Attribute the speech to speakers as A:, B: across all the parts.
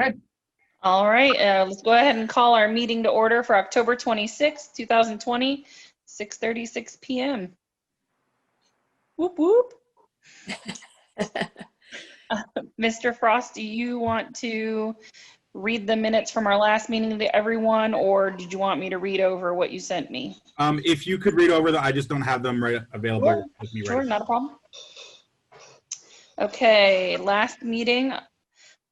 A: Okay.
B: All right, let's go ahead and call our meeting to order for October 26, 2020, 6:36 p.m. Whoop, whoop. Mr. Frost, do you want to read the minutes from our last meeting to everyone, or did you want me to read over what you sent me?
A: If you could read over I just don't have them available with me
B: Sure,
A: right now.
B: not a problem. Okay, last meeting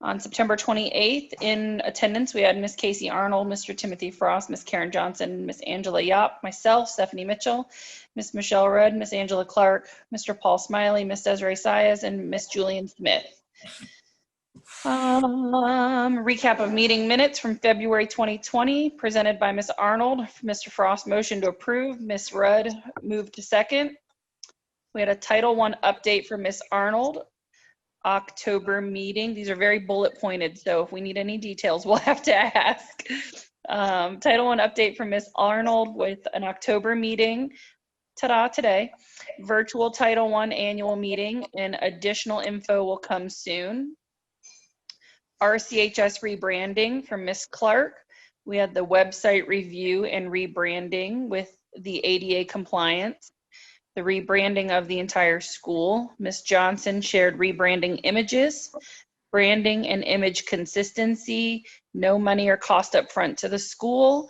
B: on September 28th, in attendance, we had Miss Casey Arnold, Mr. Timothy Frost, Miss Karen Johnson, Miss Angela Yop, myself, Stephanie Mitchell, Miss Michelle Rudd, Miss Angela Clark, Mr. Paul Smiley, Miss Desiree Sayas, and Miss Julian Smith. Recap of meeting minutes from February 2020, presented by Miss Arnold. Mr. Frost motion to approve. Miss Rudd moved to second. We had a Title I update for Miss Arnold. October meeting. These are very bullet pointed, so if we need any details, we'll have to ask. Title I update from Miss Arnold with an October meeting. Ta-da, today. Virtual Title I annual meeting, and additional info will come soon. RCHS rebranding from Miss Clark. We had the website review and rebranding with the ADA compliance. The rebranding of the entire school. Ms. Johnson shared rebranding images, branding and image consistency, no money or cost up front to the school.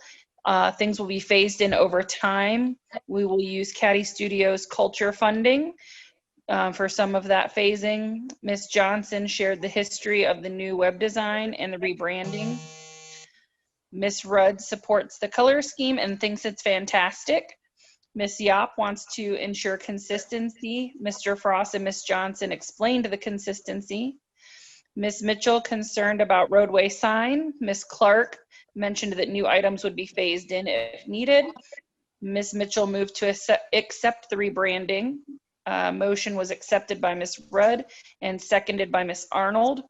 B: Things will be phased in over time. We will use Caddy Studios culture funding for some of that phasing. Ms. Johnson shared the history of the new web design and the rebranding. Ms. Rudd supports the color scheme and thinks it's fantastic. Ms. Yop wants to ensure consistency. Mr. Frost and Ms. Johnson explained the consistency. Ms. Mitchell concerned about roadway sign. Ms. Clark mentioned that new items would be phased in if needed. Ms. Mitchell moved to accept the rebranding. Motion was accepted by Ms. Rudd and seconded by Ms. Arnold.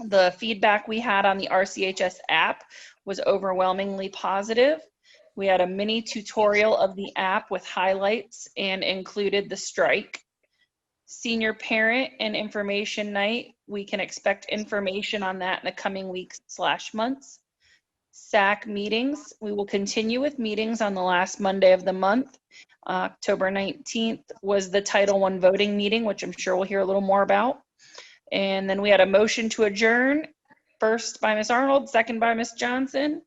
B: The feedback we had on the RCHS app was overwhelmingly positive. We had a mini tutorial of the app with highlights and included the strike. Senior parent and information night. We can expect information on that in the coming weeks/months. SAC meetings. We will continue with meetings on the last Monday of the month. October 19th was the Title I voting meeting, which I'm sure we'll hear a little more about. And then we had a motion to adjourn, first by Ms. Arnold, second by Ms. Johnson.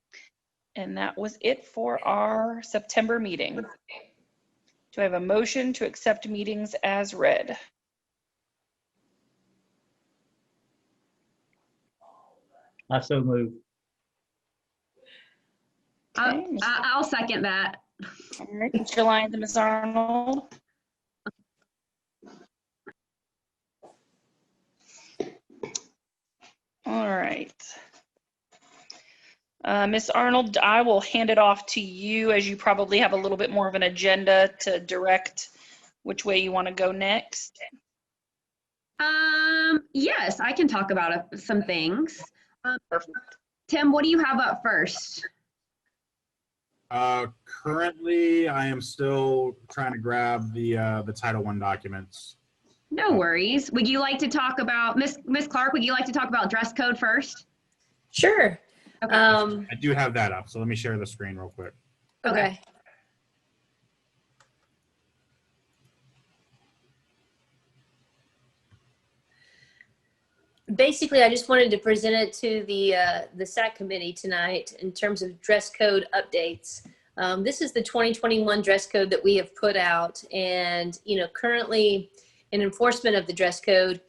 B: And that was it for our September meeting. Do I have a motion to accept meetings as read?
C: I so move.
B: Okay,
D: I'll second that.
B: all right, Mr. Lyons and Ms. Arnold. All right. Ms. Arnold, I will hand it off to you, as you probably have a little bit more of an agenda to direct which way you want to go next.
D: Yes, I can talk about some things.
B: Perfect.
D: Tim, what do you have up first?
A: Currently, I am still trying to grab the Title I documents.
D: No worries. Would you like to talk about, Miss Clark, would you like to talk about dress code first?
E: Sure.
D: Okay.
A: I do have that up, so let me share the screen real quick.
E: Okay. Basically, I just wanted to present it to the SAC committee tonight in terms of dress code updates. This is the 2021 dress code that we have put out, and currently in enforcement of the dress code,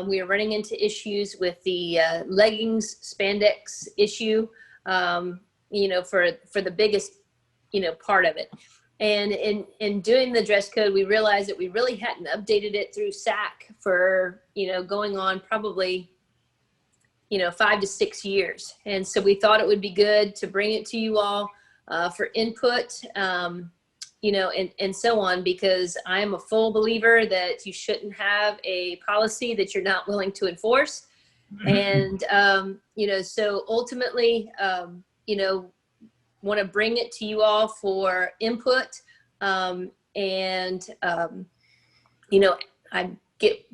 E: we are running into issues with the leggings spandex issue. For the biggest part of it. And in doing the dress code, we realized that we really hadn't updated it through SAC for, going on probably, 5 to 6 years. And so we thought it would be good to bring it to you all for input, and so on, because I am a full believer that you shouldn't have a policy that you're not willing to enforce. And, so ultimately, want to bring it to you all for input. I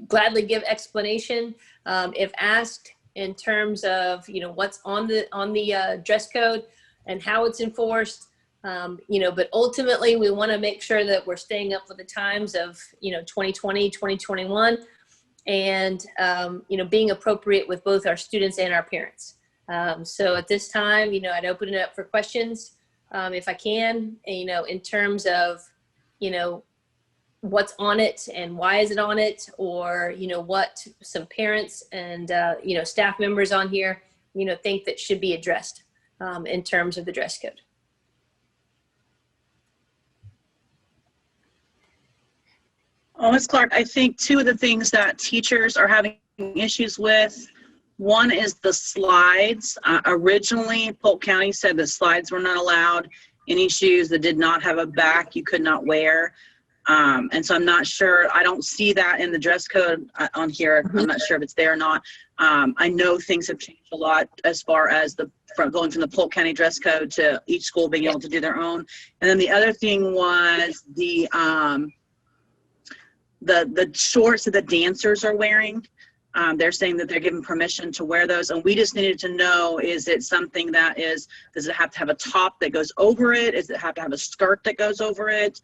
E: gladly give explanation if asked. in terms of, what's on the dress code and how it's enforced. But ultimately we want to make sure that we're staying up with the times of, 2020, 2021, and, being appropriate with both our students and our parents. So at this time, I'd open it up for questions, if I can, in terms of, what's on it and why is it on it, or, what some parents and, staff members on here, think that should be addressed, in terms of the dress code.
F: Oh, Ms. Clark, I think two of the things that teachers are having issues with, one is the slides. Originally, Polk County said the slides were not allowed. Any shoes that did not have a back, you could not wear. And so I'm not sure, I don't see that in the dress code on here. I'm not sure if it's there or not. I know things have changed a lot as far as going from the Polk County dress code to each school being able to do their own. And then the other thing was the shorts that the dancers are wearing. They're saying that they're given permission to wear those, and we just needed to know, is it something that does it have to have a top that goes over it? Does it have to have a skirt that goes over it?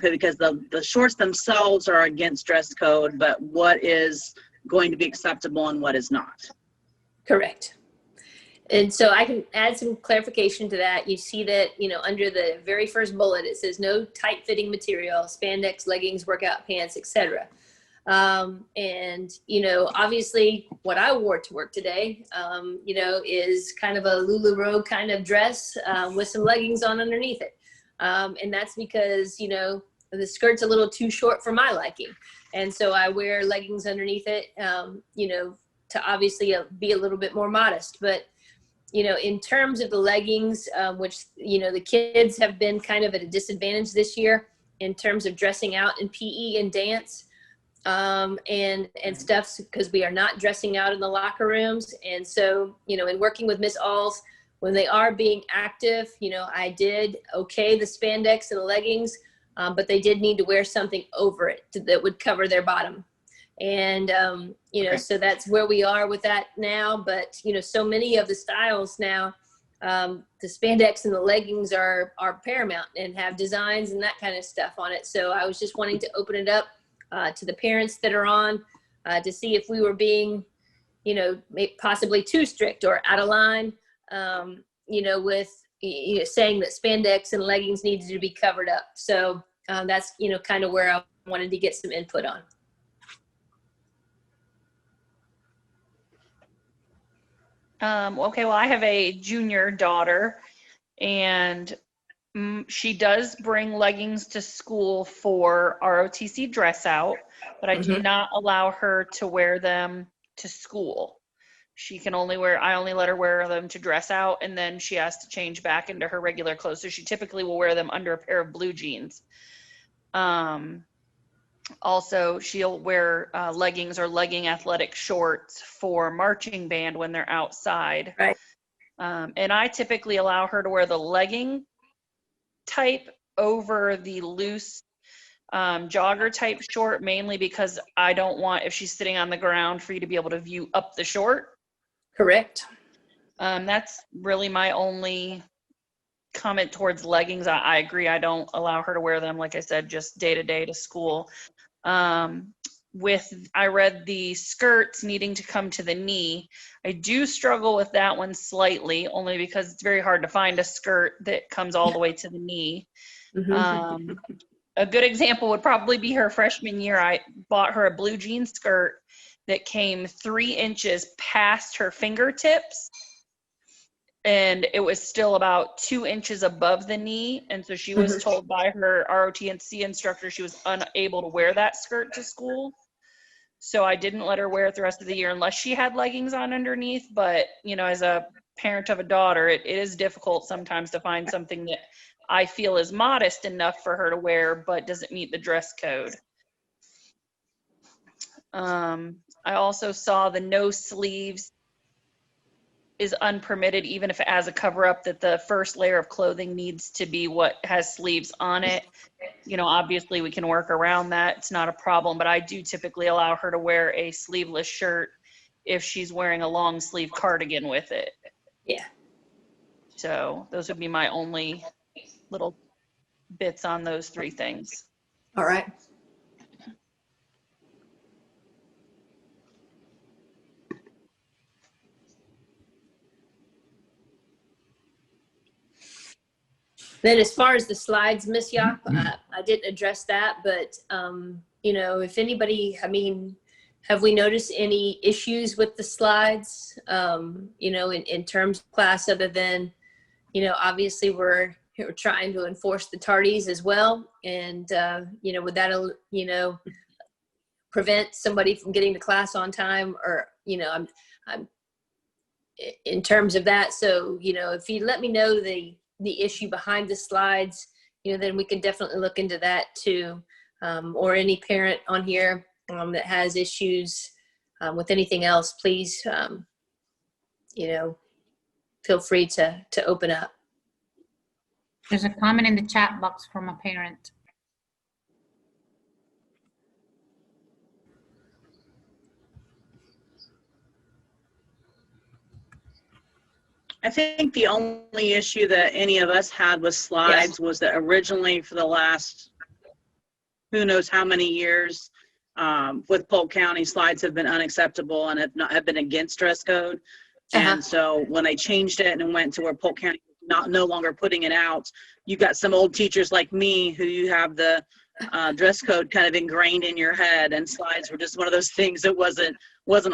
F: Because the shorts themselves are against dress code, but what is going to be acceptable and what is not?
E: Correct. And so I can add some clarification to that. You see that, under the very first bullet, it says no tight fitting material, spandex, leggings, workout pants, etc. And, obviously what I wore to work today, is kind of a LuLaRoe kind of dress, with some leggings on underneath it. And that's because, the skirt's a little too short for my liking. And so I wear leggings underneath it, to obviously be a little bit more modest. But, in terms of the leggings, which, the kids have been kind of at a disadvantage this year in terms of dressing out in PE and dance, and stuff, because we are not dressing out in the locker rooms. And so, in working with Miss Alls, when they are being active, I did okay the spandex and the leggings, but they did need to wear something over it that would cover their bottom. And,
F: Okay.
E: so that's where we are with that now. But, so many of the styles now, the spandex and the leggings are paramount and have designs and that kind of stuff on it. So I was just wanting to open it up to the parents that are on, to see if we were being, possibly too strict or out of line, with saying that spandex and leggings needed to be covered up. So that's, kind of where I wanted to get some input on.
B: Okay, well, I have a junior daughter, and she does bring leggings to school for ROTC dress out, but I do not allow her to wear them to school. She can only I only let her wear them to dress out, and then she has to change back into her regular clothes. So she typically will wear them under a pair of blue jeans. Also, she'll wear leggings or legging athletic shorts for marching band when they're outside.
E: Right.
B: And I typically allow her to wear the legging type over the loose jogger type short, mainly because I don't want, if she's sitting on the ground, for you to be able to view up the short.
E: Correct.
B: That's really my only comment towards leggings. I agree. I don't allow her to wear them, like I said, just day to day to school. I read the skirts needing to come to the knee. I do struggle with that one slightly, only because it's very hard to find a skirt that comes all the way to the knee. A good example would probably be her freshman year. I bought her a blue jean skirt that came 3 inches past her fingertips, and it was still about 2 inches above the knee. And so she was told by her ROTC instructor she was unable to wear that skirt to school. So I didn't let her wear it the rest of the year unless she had leggings on underneath. But, as a parent of a daughter, it is difficult sometimes to find something that I feel is modest enough for her to wear, but doesn't meet the dress code. I also saw the no sleeves is unpermitted, even if it has a cover up, that the first layer of clothing needs to be what has sleeves on it. Obviously we can work around that. It's not a problem, but I do typically allow her to wear a sleeveless shirt if she's wearing a long sleeve cardigan with it.
E: Yeah.
B: So those would be my only little bits on those three things.
E: All right. Then as far as the slides, Miss Yap, I didn't address that, but, you know, if anybody, I mean, have we noticed any issues with the slides, you know, in terms of class other than, you know, obviously we're trying to enforce the tardies as well. And, you know, would that, you know, prevent somebody from getting to class on time or, you know, I'm in terms of that. So, you know, if you let me know the issue behind the slides, you know, then we can definitely look into that too. Or any parent on here that has issues with anything else, please, you know, feel free to open up.
G: There's a comment in the chat box from a parent.
F: I think the only issue that any of us had with slides was that originally for the last, who knows how many years, with Polk County, slides have been unacceptable and have been against dress code. And so when they changed it and went to where Polk County no longer putting it out, you got some old teachers like me who you have the dress code kind of ingrained in your head, and slides were just one of those things that wasn't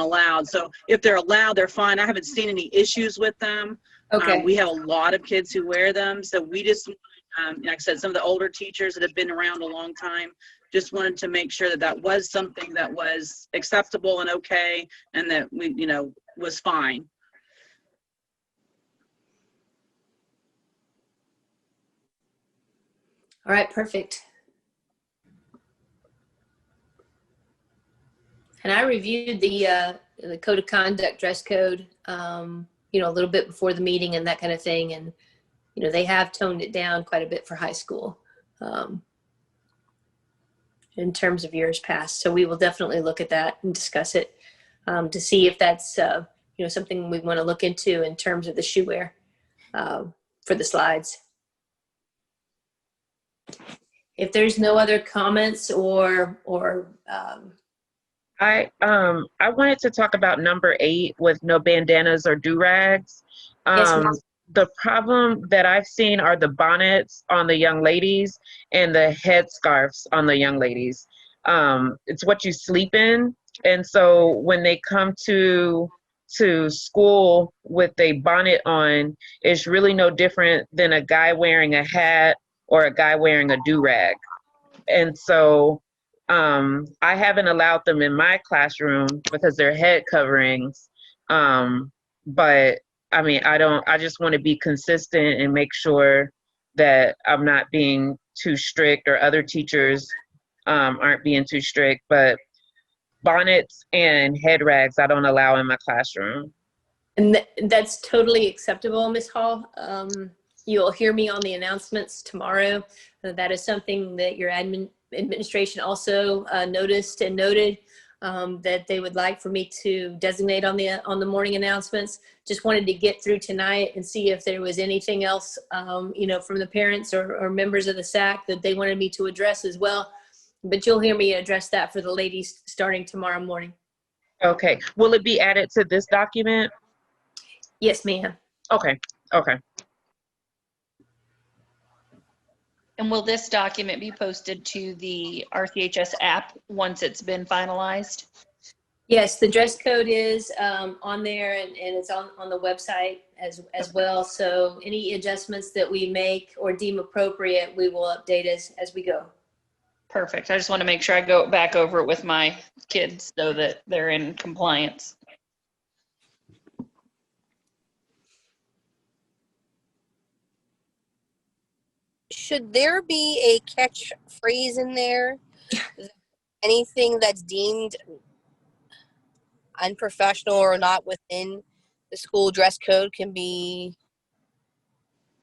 F: allowed. So if they're allowed, they're fine. I haven't seen any issues with them.
E: Okay.
F: We have a lot of kids who wear them, so we just, like I said, some of the older teachers that have been around a long time just wanted to make sure that that was something that was acceptable and okay, and that we, you know, was fine.
E: All right, perfect. And I reviewed the code of conduct, dress code, you know, a little bit before the meeting and that kind of thing. And, you know, they have toned it down quite a bit for high school in terms of years past. So we will definitely look at that and discuss it to see if that's, you know, something we want to look into in terms of the shoe wear for the slides. If there's no other comments or
H: I wanted to talk about number 8 with no bandanas or do-rags.
E: Yes, ma'am.
H: The problem that I've seen are the bonnets on the young ladies and the headscarves on the young ladies. It's what you sleep in. And so when they come to school with a bonnet on, it's really no different than a guy wearing a hat or a guy wearing a do-rag. And so I haven't allowed them in my classroom because they're head coverings. But I mean, I just want to be consistent and make sure that I'm not being too strict or other teachers aren't being too strict, but bonnets and head rags I don't allow in my classroom.
E: And that's totally acceptable, Ms. Hall. You'll hear me on the announcements tomorrow. That is something that your administration also noticed and noted that they would like for me to designate on the morning announcements. Just wanted to get through tonight and see if there was anything else, you know, from the parents or members of the SAC that they wanted me to address as well. But you'll hear me address that for the ladies starting tomorrow morning.
H: Okay. Will it be added to this document?
E: Yes, ma'am.
H: Okay. Okay.
B: And will this document be posted to the RCHS app once it's been finalized?
E: Yes, the dress code is on there and it's on the website as well. So any adjustments that we make or deem appropriate, we will update as we go.
B: Perfect. I just want to make sure I go back over it with my kids so that they're in compliance.
I: Should there be a catchphrase in there? Anything that's deemed unprofessional or not within the school dress code can be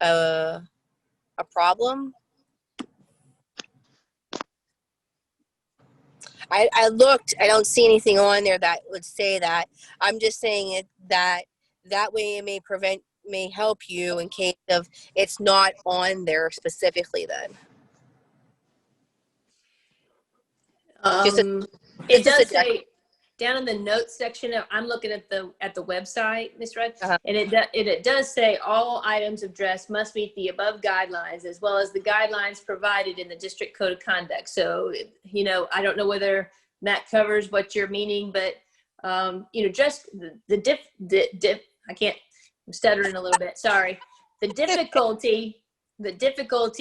I: a problem? I looked, I don't see anything on there that would say that. I'm just saying it that way it may help you in case of it's not on there specifically then.
E: It does say down in the notes section, I'm looking at the website, Ms. Rudd, and it does say all items of dress must meet the above guidelines as well as the guidelines provided in the district code of conduct. So, you know, I don't know whether that covers what you're meaning, but you know, just I can't, I'm stuttering a little bit. Sorry. The difficulty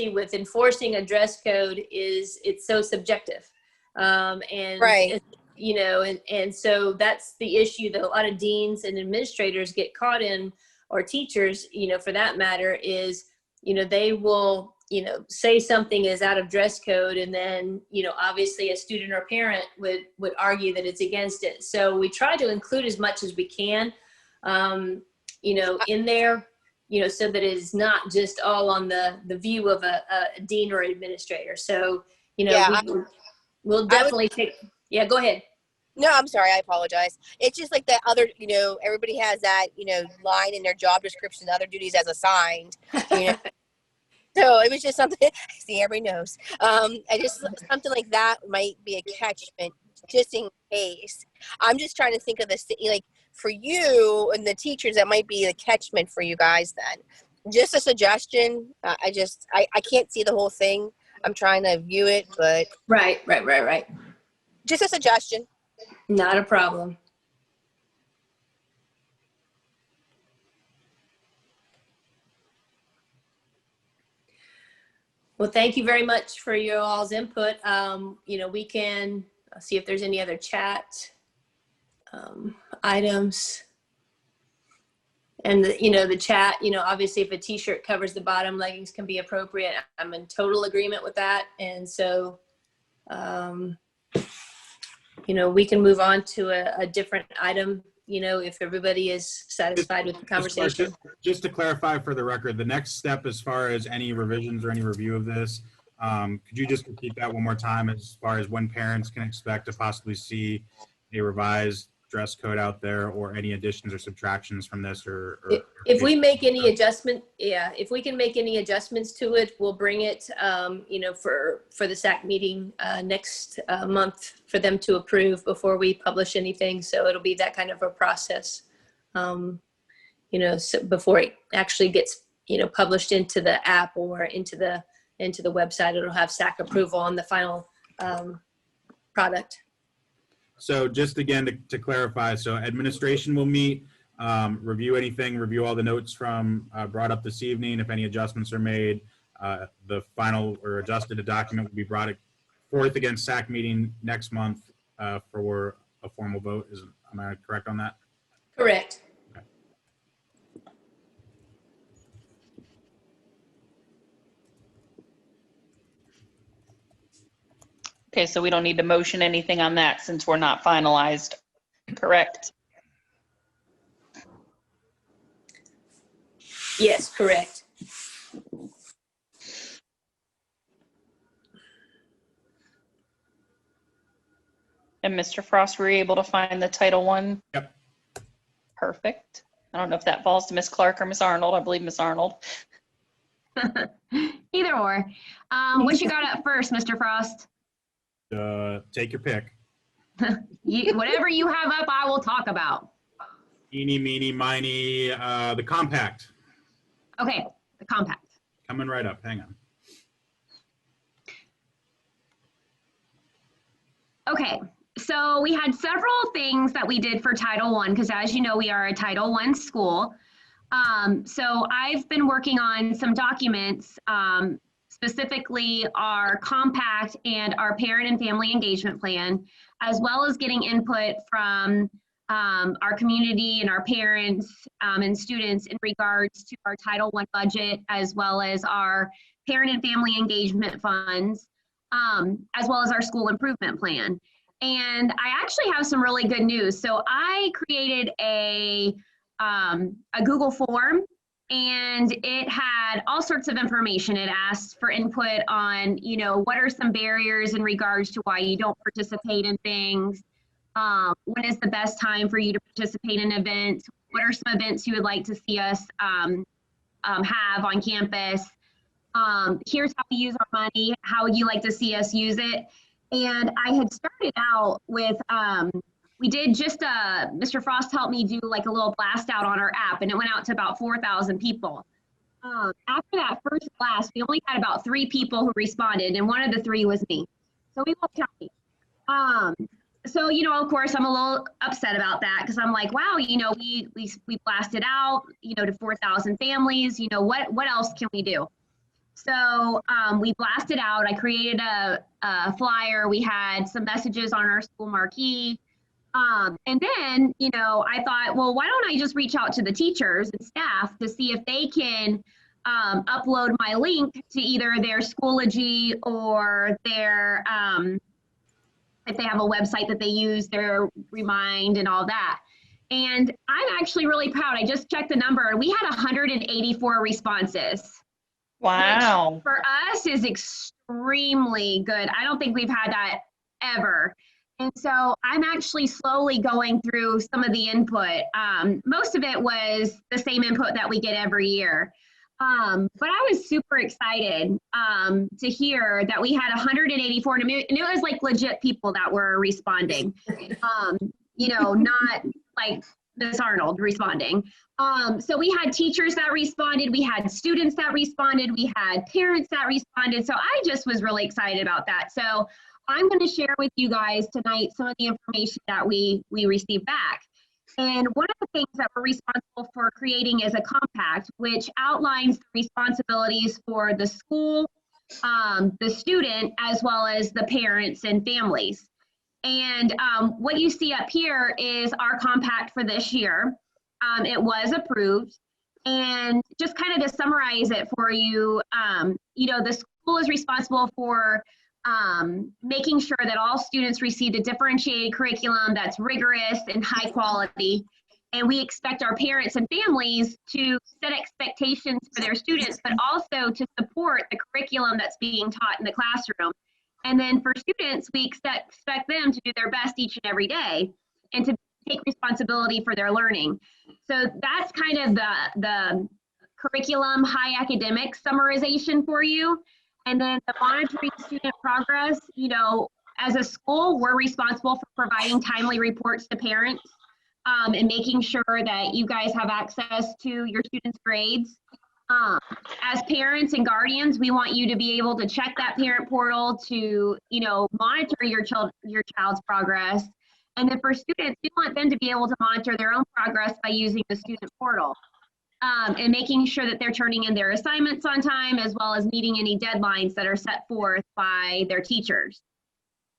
E: with enforcing a dress code is it's so subjective. And
I: right.
E: You know, and so that's the issue that a lot of deans and administrators get caught in, or teachers, you know, for that matter, is, you know, they will, you know, say something is out of dress code, and then, you know, obviously a student or parent would argue that it's against it. So we try to include as much as we can, you know, in there, you know, so that it is not just all on the view of a dean or administrator. So, you know,
I: yeah,
E: we'll definitely take, yeah, go ahead.
I: No, I'm sorry. I apologize. It's just like that other, you know, everybody has that, you know, line in their job description, other duties as assigned, you know. So it was just something, see, everybody knows. I just, something like that might be a catchment just in case. I'm just trying to think of this, like for you and the teachers, that might be a catchment for you guys then. Just a suggestion. I can't see the whole thing. I'm trying to view it, but.
E: Right.
I: Just a suggestion.
E: Not a problem. Well, thank you very much for your all's input. You know, we can see if there's any other chat items. And, you know, the chat, you know, obviously if a t-shirt covers the bottom, leggings can be appropriate. I'm in total agreement with that. And so, you know, we can move on to a different item, you know, if everybody is satisfied with the conversation.
A: Just to clarify for the record, the next step as far as any revisions or any review of this, could you just repeat that one more time as far as when parents can expect to possibly see a revised dress code out there, or any additions or subtractions from this, or
E: if we make any adjustment, if we can make any adjustments to it, we'll bring it, you know, for the SAC meeting next month for them to approve before we publish anything. So it'll be that kind of a process, you know, so before it actually gets, you know, published into the app or into the website. It'll have SAC approval on the final product.
A: So just again, to clarify, so administration will meet, review all the notes from brought up this evening. If any adjustments are made, the final or adjusted document will be brought forth against SAC meeting next month for a formal vote. Am I correct on that?
E: Correct.
B: Okay, so we don't need to motion anything on that since we're not finalized, correct?
E: Yes, correct.
B: And Mr. Frost, were you able to find the Title I?
A: Yep.
B: Perfect. I don't know if that falls to Ms. Clark or Ms. Arnold. I believe Ms. Arnold.
D: Either or. What you got up first, Mr. Frost?
A: Take your pick.
D: Whatever you have up, I will talk about.
A: Eeny, meeny, miny, the compact.
D: Okay, the compact.
A: Coming right up, hang on.
D: Okay, so we had several things that we did for Title I, because as you know, we are a Title I school. So I've been working on some documents, specifically our compact and our parent and family engagement plan, as well as getting input from our community and our parents and students in regards to our Title I budget, as well as our parent and family engagement funds, as well as our school improvement plan. And I actually have some really good news. So I created a Google form and it had all sorts of information. It asked for input on, what are some barriers in regards to why you don't participate in things? When is the best time for you to participate in events? What are some events you would like to see us have on campus? Here's how we use our money. How would you like to see us use it? And I had started out with, we did just, Mr. Frost helped me do like a little blast out on our app, and it went out to about 4,000 people. After that first blast, we only had about 3 people who responded, and one of the 3 was me. So we won't count me. So, of course, I'm a little upset about that, because I'm like, wow, we blasted out, to 4,000 families. What else can we do? So we blasted out. I created a flyer. We had some messages on our school marquee. And then, I thought, well, why don't I just reach out to the teachers and staff to see if they can upload my link to either their Schoology or their, if they have a website that they use, their Remind and all that. And I'm actually really proud. I just checked the number. We had 184 responses.
B: Wow.
D: Which for us is extremely good. I don't think we've had that ever. And so I'm actually slowly going through some of the input. Most of it was the same input that we get every year. But I was super excited to hear that we had 184, and it was like legit people that were responding. Not like Miss Arnold responding. So we had teachers that responded, we had students that responded, we had parents that responded. So I just was really excited about that. So I'm going to share with you guys tonight some of the information that we received back. And one of the things that we're responsible for creating is a compact, which outlines the responsibilities for the school, the student, as well as the parents and families. And what you see up here is our compact for this year. It was approved. And just kind of to summarize it for you, the school is responsible for making sure that all students receive a differentiated curriculum that's rigorous and high quality. And we expect our parents and families to set expectations for their students, but also to support the curriculum that's being taught in the classroom. And then for students, we expect them to do their best each and every day and to take responsibility for their learning. So that's kind of the curriculum high academic summarization for you. And then the monitoring student progress, as a school, we're responsible for providing timely reports to parents and making sure that you guys have access to your students' grades. As parents and guardians, we want you to be able to check that parent portal to, monitor your child's progress. And then for students, we want them to be able to monitor their own progress by using the student portal. And making sure that they're turning in their assignments on time, as well as meeting any deadlines that are set forth by their teachers.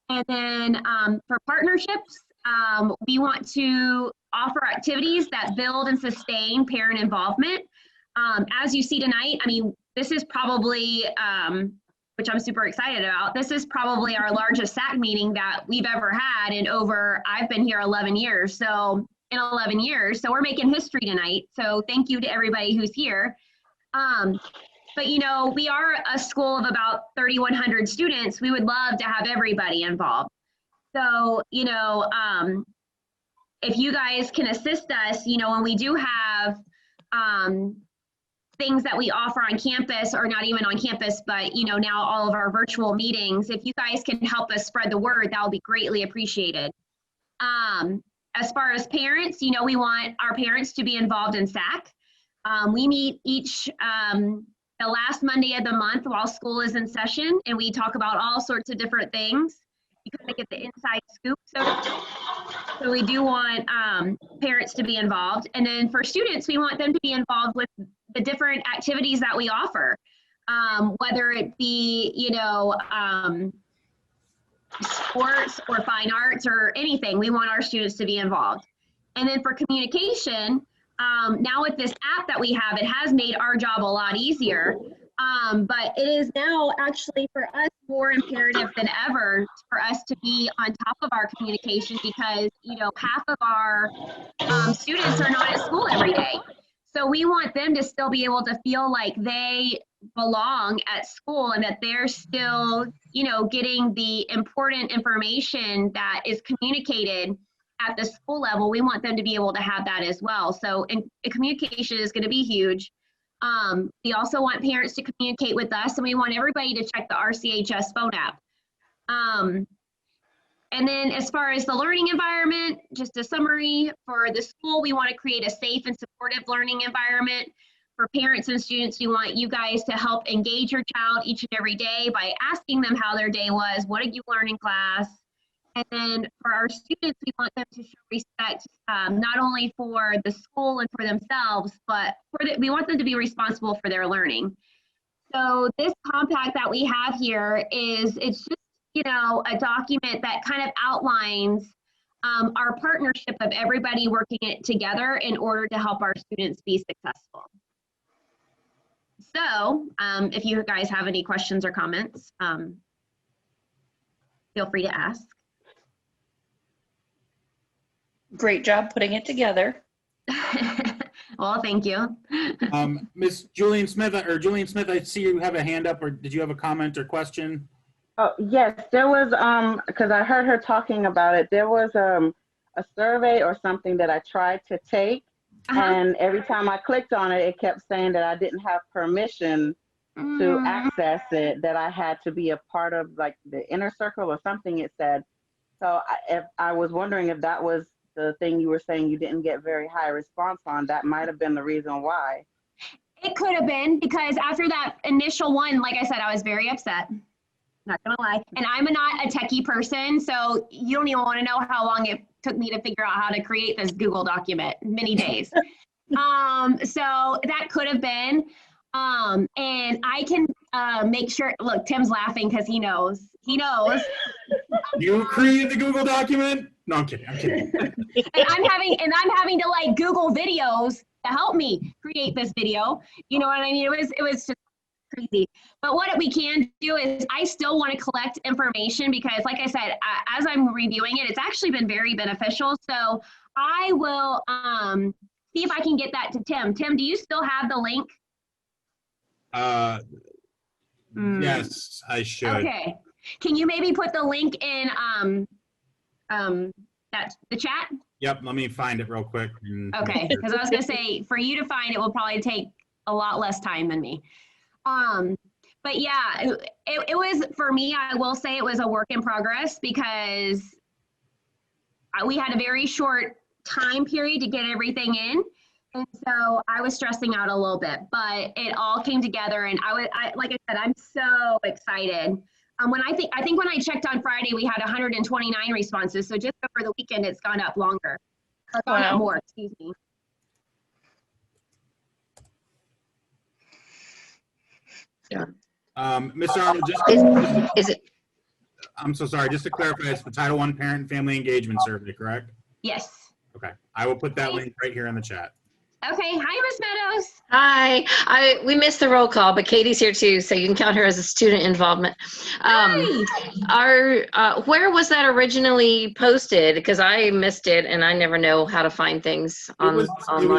D: And then for partnerships, we want to offer activities that build and sustain parent involvement. As you see tonight, this is probably, which I'm super excited about, this is probably our largest SAC meeting that we've ever had in I've been here 11 years. So in 11 years. So we're making history tonight. So thank you to everybody who's here. But we are a school of about 3,100 students. We would love to have everybody involved. So, if you guys can assist us, when we do have things that we offer on campus, or not even on campus, but, now all of our virtual meetings, if you guys can help us spread the word, that will be greatly appreciated. As far as parents, we want our parents to be involved in SAC. We meet the last Monday of the month while school is in session, and we talk about all sorts of different things because they get the inside scoop. So we do want parents to be involved. And then for students, we want them to be involved with the different activities that we offer, whether it be, sports or fine arts or anything. We want our students to be involved. And then for communication, now with this app that we have, it has made our job a lot easier. But it is now actually for us more imperative than ever for us to be on top of our communication, because half of our students are not at school every day. So we want them to still be able to feel like they belong at school and that they're still, you know, getting the important information that is communicated at the school level. We want them to be able to have that as well. So and communication is going to be huge. We also want parents to communicate with us, and we want everybody to check the RCHS phone app. And then as far as the learning environment, just a summary for the school, we want to create a safe and supportive learning environment. For parents and students, we want you guys to help engage your child each and every day by asking them how their day was, what did you learn in class? And then for our students, we want them to show respect, not only for the school and for themselves, but we want them to be responsible for their learning. So this compact that we have here it's just, you know, a document that kind of outlines our partnership of everybody working it together in order to help our students be successful. So if you guys have any questions or comments, feel free to ask.
B: Great job putting it together.
D: Well, thank you.
A: Miss Julian Smith, I see you have a hand up, or did you have a comment or question?
J: Oh, yes, there was, because I heard her talking about it, there was a survey or something that I tried to take, and every time I clicked on it, it kept saying that I didn't have permission to access it, that I had to be a part of like the inner circle or something it said. So I was wondering if that was the thing you were saying you didn't get very high response on. That might have been the reason why.
D: It could have been, because after that initial one, like I said, I was very upset. Not gonna lie. And I'm not a techie person, so you don't even want to know how long it took me to figure out how to create this Google document, many days. So that could have been. And I can make sure, look, Tim's laughing because he knows. He knows.
A: You created the Google document? No, I'm kidding.
D: And I'm having to like Google videos to help me create this video. You know what I mean? It was just crazy. But what we can do is I still want to collect information because, like I said, as I'm reviewing it, it's actually been very beneficial. So I will see if I can get that to Tim. Tim, do you still have the link?
A: Yes, I should.
D: Okay. Can you maybe put the link in the chat?
A: Yep, let me find it real quick.
D: Okay, because I was gonna say for you to find it will probably take a lot less time than me. But yeah, it was, for me, I will say it was a work in progress because we had a very short time period to get everything in. And so I was stressing out a little bit, but it all came together, and I like I said, I'm so excited. I think when I checked on Friday, we had 129 responses. So just over the weekend, it's gone up longer. Or gone up more, excuse me.
I: Yeah.
A: Ms. Arnold,
I: Is it?
A: I'm so sorry. Just to clarify, it's the Title I Parent and Family Engagement Survey, correct?
D: Yes.
A: Okay. I will put that link right here in the chat.
D: Okay. Hi, Miss Meadows.
I: Hi. We missed the roll call, but Katie's here too, so you can count her as a student involvement. Where was that originally posted? Because I missed it, and I never know how to find things online.
A: It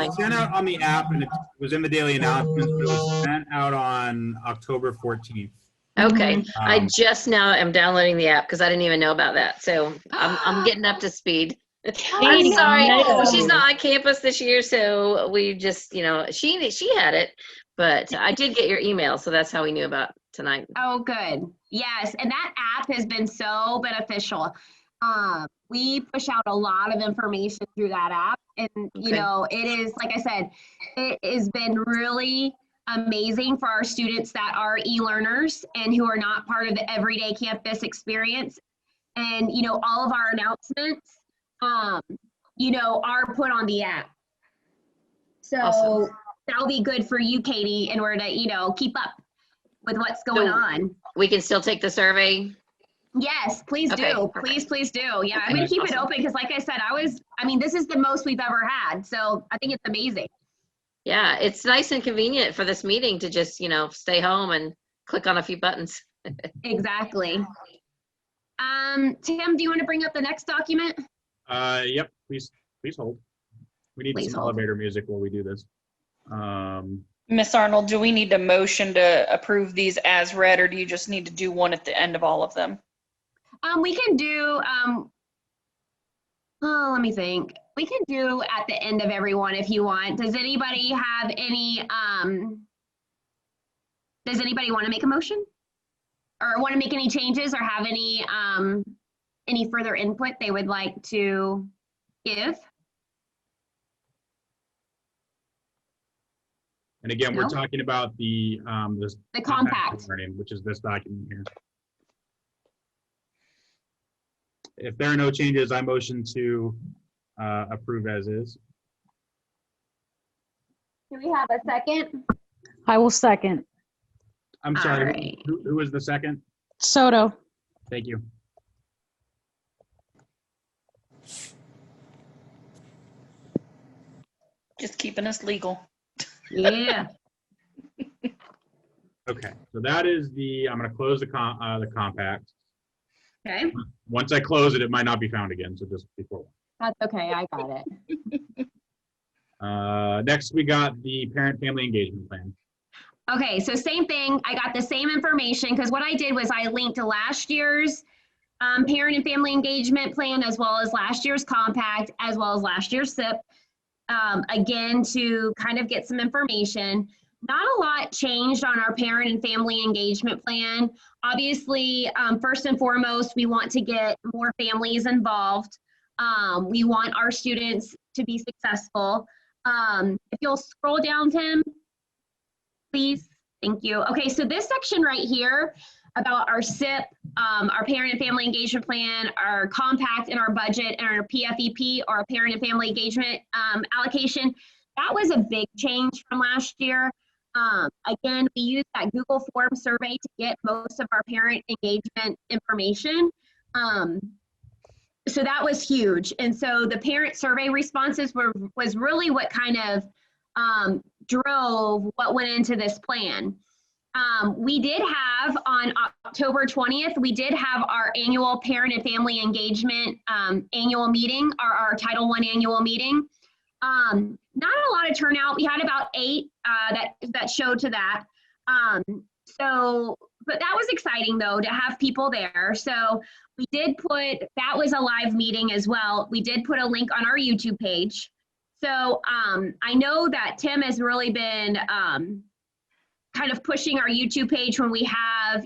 A: was sent out on the app, and it was in the daily announcements. But it was sent out on October 14th.
I: Okay. I just now am downloading the app because I didn't even know about that. So I'm getting up to speed. I'm sorry, she's not on campus this year, so we just, you know, she had it, but I did get your email, so that's how we knew about tonight.
D: Oh, good. Yes, and that app has been so beneficial. We push out a lot of information through that app, and you know, it is, like I said, it has been really amazing for our students that are e-learners and who are not part of the everyday campus experience. And you know, all of our announcements you know, are put on the app. So awesome. That'll be good for you, Katie, in order to, you know, keep up with what's going on.
I: We can still take the survey?
D: Yes, please do. Please do. Yeah, I'm gonna keep it open because, like I said, I mean, this is the most we've ever had. So I think it's amazing.
I: Yeah, it's nice and convenient for this meeting to just, you know, stay home and click on a few buttons.
D: Exactly. Tim, do you want to bring up the next document?
A: Yep, please hold. We need some elevator music while we do this.
B: Miss Arnold, do we need a motion to approve these as read, or do you just need to do one at the end of all of them?
D: We can do, oh, let me think. We can do at the end of everyone if you want. Does anybody have any, does anybody want to make a motion? Or want to make any changes or have any further input they would like to give?
A: And again, we're
D: No?
A: talking about the
D: compact.
A: learning, which is this document here. If there are no changes, I motion to approve as is.
D: Do we have a second?
K: I will second.
A: I'm
D: All
A: sorry,
D: right.
A: who was the second?
K: Soto.
A: Thank you.
B: Just keeping us legal.
D: Yeah.
A: Okay, so that is I'm gonna close the compact.
D: Okay,
A: Once I close it, it might not be found again, so just before.
D: that's okay. I got it.
A: Next, we got the parent-family engagement plan.
D: Okay, so same thing. I got the same information because what I did was I linked to last year's parent and family engagement plan as well as last year's compact as well as last year's SIP. Again, to kind of get some information. Not a lot changed on our parent and family engagement plan. Obviously, first and foremost, we want to get more families involved. We want our students to be successful. If you'll scroll down, Tim, please. Thank you. Okay, so this section right here about our SIP, our parent and family engagement plan, our compact and our budget, and our PFEP, our parent and family engagement allocation, that was a big change from last year. Again, we used that Google form survey to get most of our parent engagement information. So that was huge. And so the parent survey responses was really what kind of drove what went into this plan. We did have on October 20th, we did have our annual parent and family engagement annual meeting, our Title I annual meeting. Not a lot of turnout. We had about 8 that showed to that. But that was exciting though to have people there. So we did that was a live meeting as well. We did put a link on our YouTube page. So I know that Tim has really been kind of pushing our YouTube page when we have,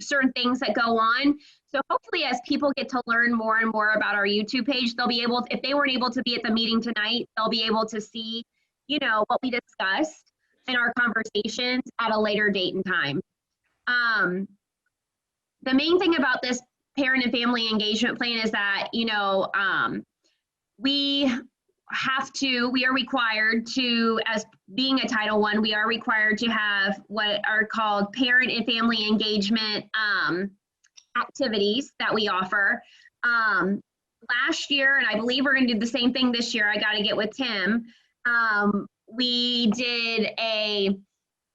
D: certain things that go on. So hopefully as people get to learn more and more about our YouTube page, they'll be able, if they weren't able to be at the meeting tonight, they'll be able to see, what we discussed in our conversations at a later date and time. The main thing about this parent and family engagement plan is that, we are required to, as being a Title I, we are required to have what are called parent and family engagement activities that we offer. Last year, and I believe we're going to do the same thing this year, I got to get with Tim. We did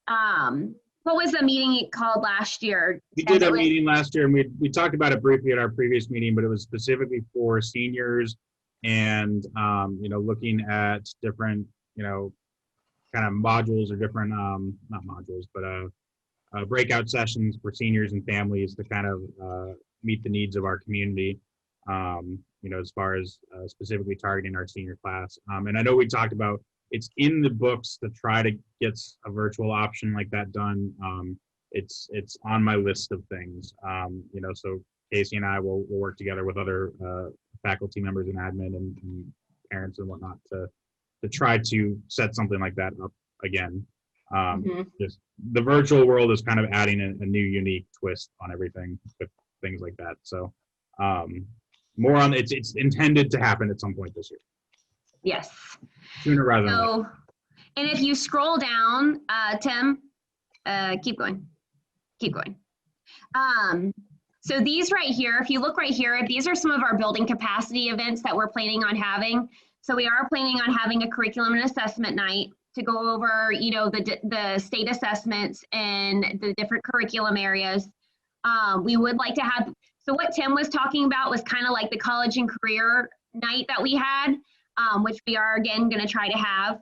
D: what was the meeting called last year?
A: We did a meeting last year, and we talked about it briefly at our previous meeting, but it was specifically for seniors and, looking at different, kind of modules or different, not modules, but breakout sessions for seniors and families to kind of meet the needs of our community, as far as specifically targeting our senior class. And I know we talked about it's in the books to try to get a virtual option like that done. It's on my list of things, so Casey and I will work together with other faculty members and admin and parents and whatnot to try to set something like that up again. Just the virtual world is kind of adding a new unique twist on everything with things like that. So more on it's intended to happen at some point this year.
D: Yes.
A: Sooner rather than later.
D: And if you scroll down, Tim, keep going. So these right here, if you look right here, these are some of our building capacity events that we're planning on having. So we are planning on having a curriculum and assessment night to go over, the state assessments and the different curriculum areas. We would like to have, so what Tim was talking about was kind of like the college and career night that we had, which we are again going to try to have.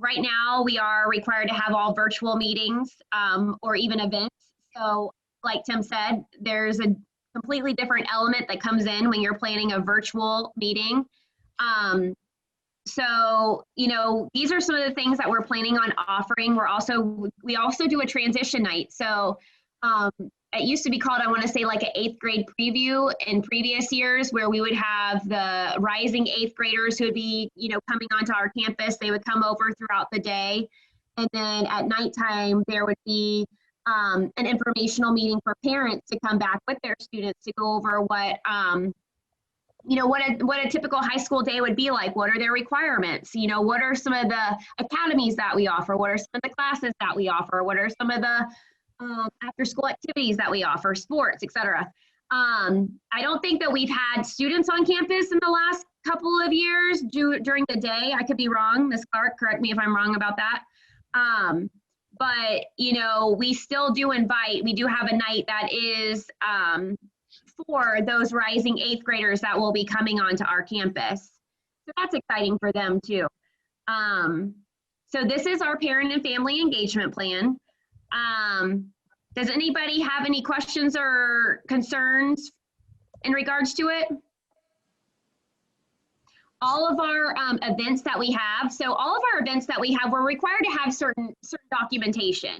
D: Right now, we are required to have all virtual meetings or even events. So like Tim said, there's a completely different element that comes in when you're planning a virtual meeting. So, you know, these are some of the things that we're planning on offering. We also do a transition night. So it used to be called, I want to say, like an 8th grade preview in previous years, where we would have the rising 8th graders who would be, you know, coming onto our campus. They would come over throughout the day. And then at nighttime, there would be an informational meeting for parents to come back with their students to go over what, you know, what a typical high school day would be like. What are their requirements? You know, what are some of the academies that we offer? What are some of the classes that we offer? What are some of the after school activities that we offer, sports, etc. I don't think that we've had students on campus in the last couple of years during the day. I could be wrong. Ms. Clark, correct me if I'm wrong about that. But, you know, we still do invite, we do have a night that is for those rising 8th graders that will be coming onto our campus. So that's exciting for them too. So this is our parent and family engagement plan. Does anybody have any questions or concerns in regards to it? All of our events that we have, we're required to have certain documentation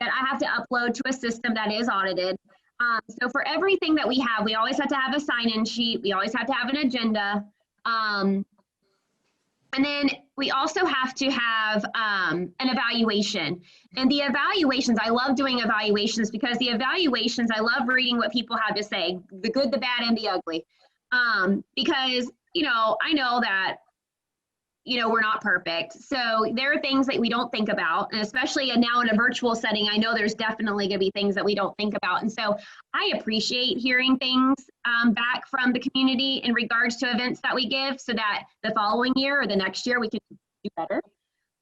D: that I have to upload to a system that is audited. So for everything that we have, we always have to have a sign-in sheet. We always have to have an agenda. And then we also have to have an evaluation. And the evaluations, I love doing evaluations because the evaluations, I love reading what people have to say, the good, the bad, and the ugly. Because, you know, I know that, you know, we're not perfect. So there are things that we don't think about. And especially now in a virtual setting, I know there's definitely going to be things that we don't think about. And so I appreciate hearing things back from the community in regards to events that we give so that the following year or the next year we can do better.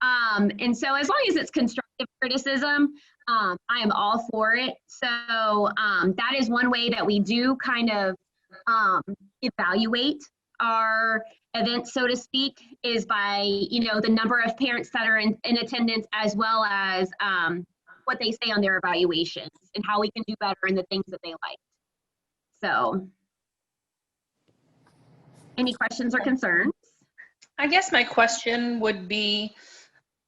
D: And so as long as it's constructive criticism, I am all for it. So that is one way that we do kind of evaluate our events, so to speak, is by, you know, the number of parents that are in attendance, as well as what they say on their evaluations and how we can do better in the things that they like. So any questions or concerns?
B: I guess my question would be,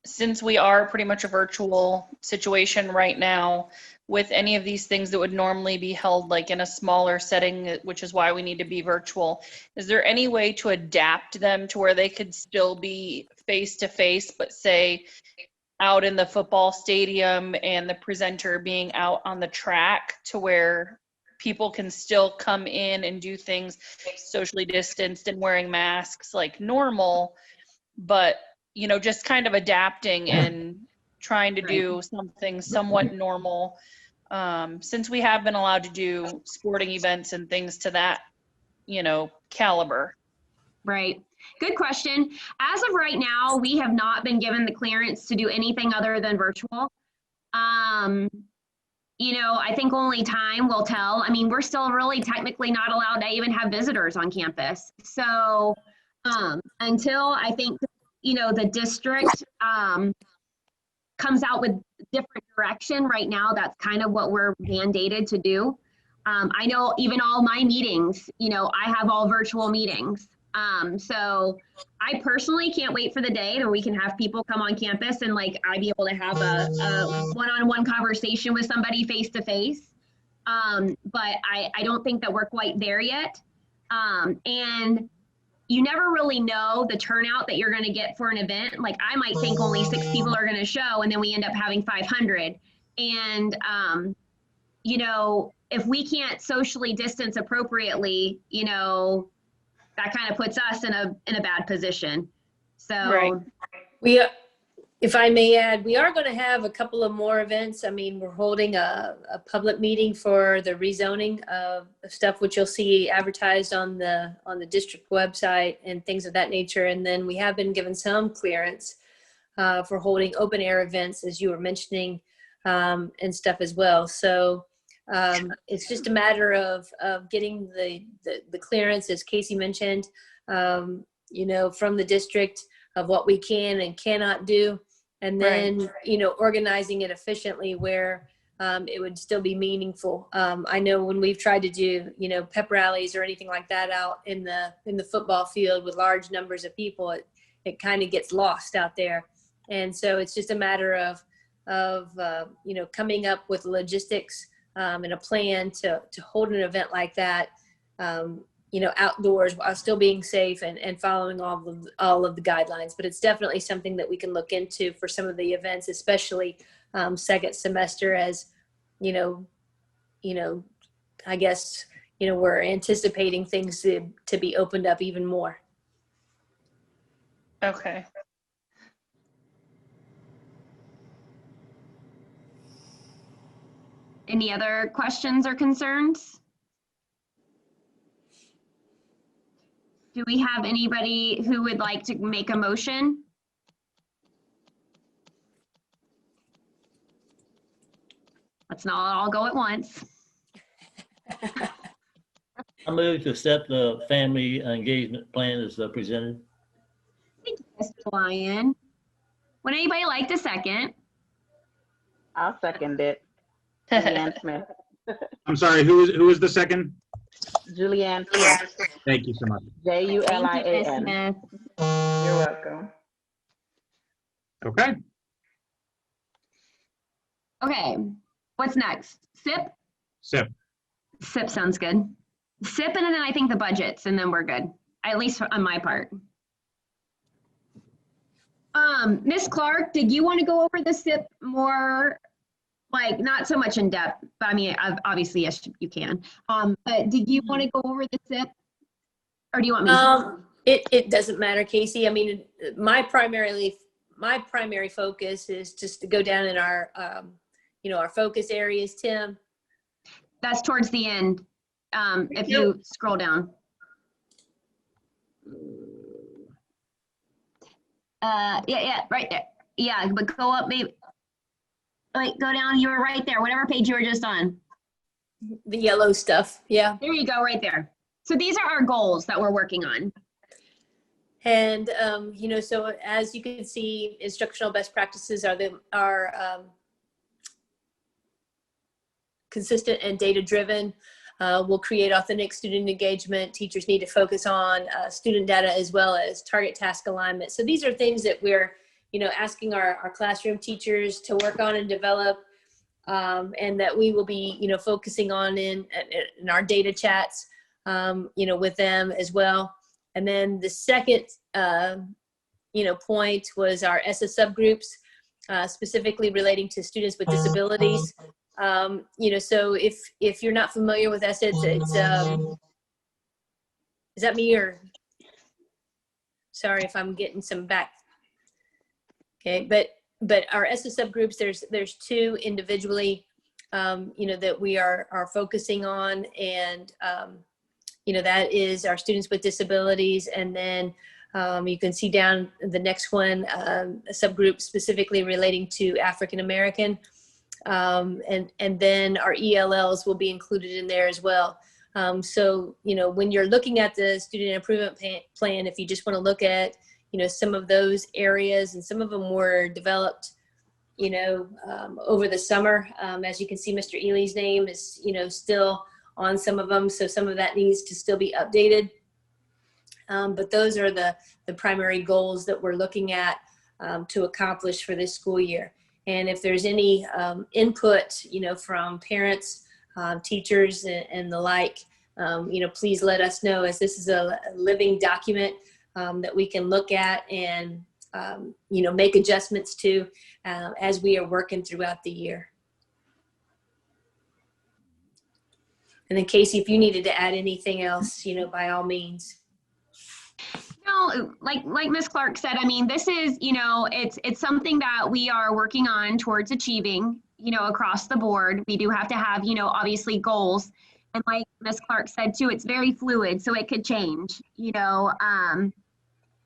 B: since we are pretty much a virtual situation right now, with any of these things that would normally be held like in a smaller setting, which is why we need to be virtual, is there any way to adapt them to where they could still be face-to-face, but say out in the football stadium and the presenter being out on the track, to where people can still come in and do things socially distanced and wearing masks like normal, but, you know, just kind of adapting and trying to do something somewhat normal, since we have been allowed to do sporting events and things to that, you know, caliber.
D: Right. Good question. As of right now, we have not been given the clearance to do anything other than virtual. You know, I think only time will tell. I mean, we're still really technically not allowed to even have visitors on campus. So until I think, you know, the district comes out with different direction right now, that's kind of what we're mandated to do. I know even all my meetings, you know, I have all virtual meetings. So I personally can't wait for the day that we can have people come on campus and like I be able to have a one-on-one conversation with somebody face to face. But I don't think that we're quite there yet. And you never really know the turnout that you're going to get for an event. Like I might think only 6 people are going to show and then we end up having 500. And, you know, if we can't socially distance appropriately, you know, that kind of puts us in a bad position. So
E: right. If I may add, we are going to have a couple of more events. I mean, we're holding a public meeting for the rezoning of stuff, which you'll see advertised on the district website and things of that nature. And then we have been given some clearance for holding open air events, as you were mentioning, and stuff as well. So it's just a matter of getting the clearance, as Casey mentioned, you know, from the district of what we can and cannot do. and then, organizing it efficiently where it would still be meaningful. I know when we've tried to do, pep rallies or anything like that out in the football field with large numbers of people, it kind of gets lost out there. And so it's just a matter of coming up with logistics and a plan to hold an event like that, outdoors while still being safe and following all of the guidelines. But it's definitely something that we can look into for some of the events, especially second semester, as I guess we're anticipating things to be opened up even more.
B: Okay.
D: Any other questions or concerns? Do we have anybody who would like to make a motion? Let's not all go at once.
C: I move to accept the family engagement plan as presented.
D: Thank you, Mr. Lyon. Would anybody like to second?
J: I'll second it. Julianne Smith.
A: I'm sorry, who was the second?
J: Julianne Smith.
A: Thank you so much.
D: Thank you, Ms.
J: Julian.
D: Smith.
J: You're welcome.
A: Okay.
D: Okay, what's next? SIP?
A: SIP.
D: SIP sounds good. SIP, and then I think the budgets, and then we're good, at least on my part. Ms. Clark, did you want to go over the SIP more, like not so much in depth, but I mean, obviously, yes, you can. But did you want to go over the SIP, or do you want me to?
E: It doesn't matter, Casey. I mean, my primary focus is just to go down in our, our focus areas, Tim.
D: That's towards the end. If you scroll down. Yeah, right there. Yeah, but go up, maybe. Like, go down. You were right there. Whatever page you were just on.
E: The yellow stuff. Yeah.
D: There you go, right there. So these are our goals that we're working on.
E: And so as you can see, instructional best practices are consistent and data driven. We'll create authentic student engagement. Teachers need to focus on student data as well as target task alignment. So these are things that we're, asking our classroom teachers to work on and develop, and that we will be, focusing on in our data chats, with them as well. And then the second, point was our SS subgroups, specifically relating to students with disabilities. So if you're not familiar with SS, it's is that me or? Sorry if I'm getting some back. Okay, but our SS subgroups, there's two individually, that we are focusing on, and that is our students with disabilities, and then you can see down the next one, a subgroup specifically relating to African American. And then our ELLs will be included in there as well. So, when you're looking at the student improvement plan, if you just want to look at, some of those areas, and some of them were developed, over the summer. As you can see, Mr. Ely's name is, still on some of them. So some of that needs to still be updated. But those are the primary goals that we're looking at to accomplish for this school year. And if there's any input, from parents, teachers, and the like, please let us know, as this is a living document that we can look at and, make adjustments to as we are working throughout the year. And then Casey, if you needed to add anything else, by all means.
D: No, like Ms. Clark said, I mean, this is, it's something that we are working on towards achieving, across the board. We do have to have, obviously goals. And like Ms. Clark said too, it's very fluid, so it could change,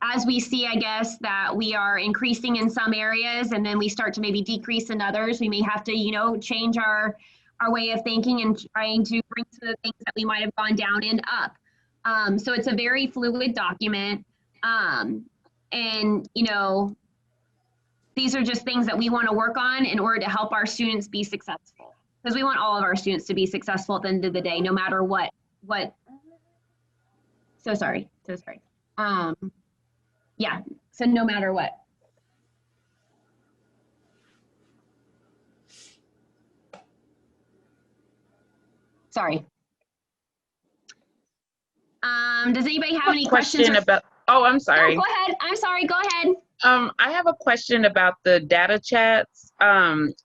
D: as we see, I guess, that we are increasing in some areas and then we start to maybe decrease in others. We may have to, change our way of thinking and trying to bring some of the things that we might have gone down and up. So it's a very fluid document. And, these are just things that we want to work on in order to help our students be successful. Because we want all of our students to be successful at the end of the day, no matter what. So sorry. Yeah, so no matter what. Sorry. Does anybody have any questions?
H: Oh, I'm sorry.
D: Oh, go ahead. I'm sorry. Go ahead.
H: I have a question about the data chats.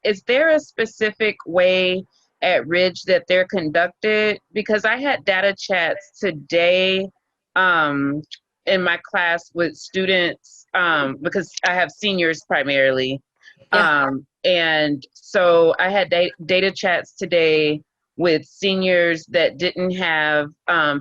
H: Is there a specific way at Ridge that they're conducted? Because I had data chats today in my class with students because I have seniors primarily.
E: Yeah.
H: And so I had data chats today with seniors that didn't have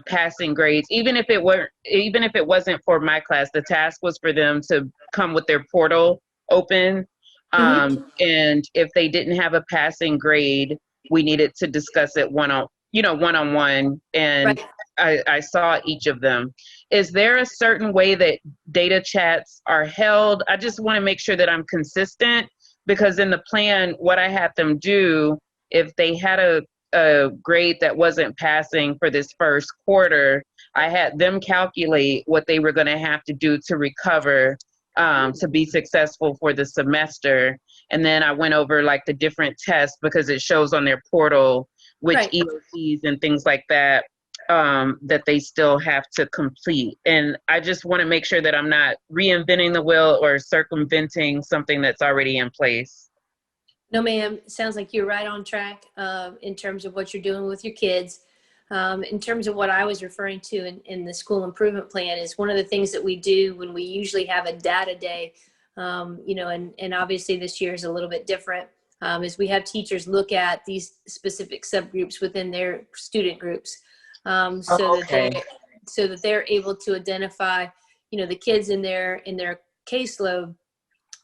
H: passing grades, even if it wasn't for my class. The task was for them to come with their portal open, and if they didn't have a passing grade, we needed to discuss it one-on-one, and
E: Right.
H: I saw each of them. Is there a certain way that data chats are held? I just want to make sure that I'm consistent, because in the plan, what I had them do, if they had a grade that wasn't passing for this first quarter, I had them calculate what they were going to have to do to recover to be successful for the semester. And then I went over like the different tests, because it shows on their portal which
E: Right.
H: EOCs and things like that that they still have to complete. And I just want to make sure that I'm not reinventing the wheel or circumventing something that's already in place.
E: No, ma'am. Sounds like you're right on track in terms of what you're doing with your kids. In terms of what I was referring to in the school improvement plan, is one of the things that we do when we usually have a data day, and obviously this year is a little bit different, is we have teachers look at these specific subgroups within their student groups, so that they're able to identify, the kids in their caseload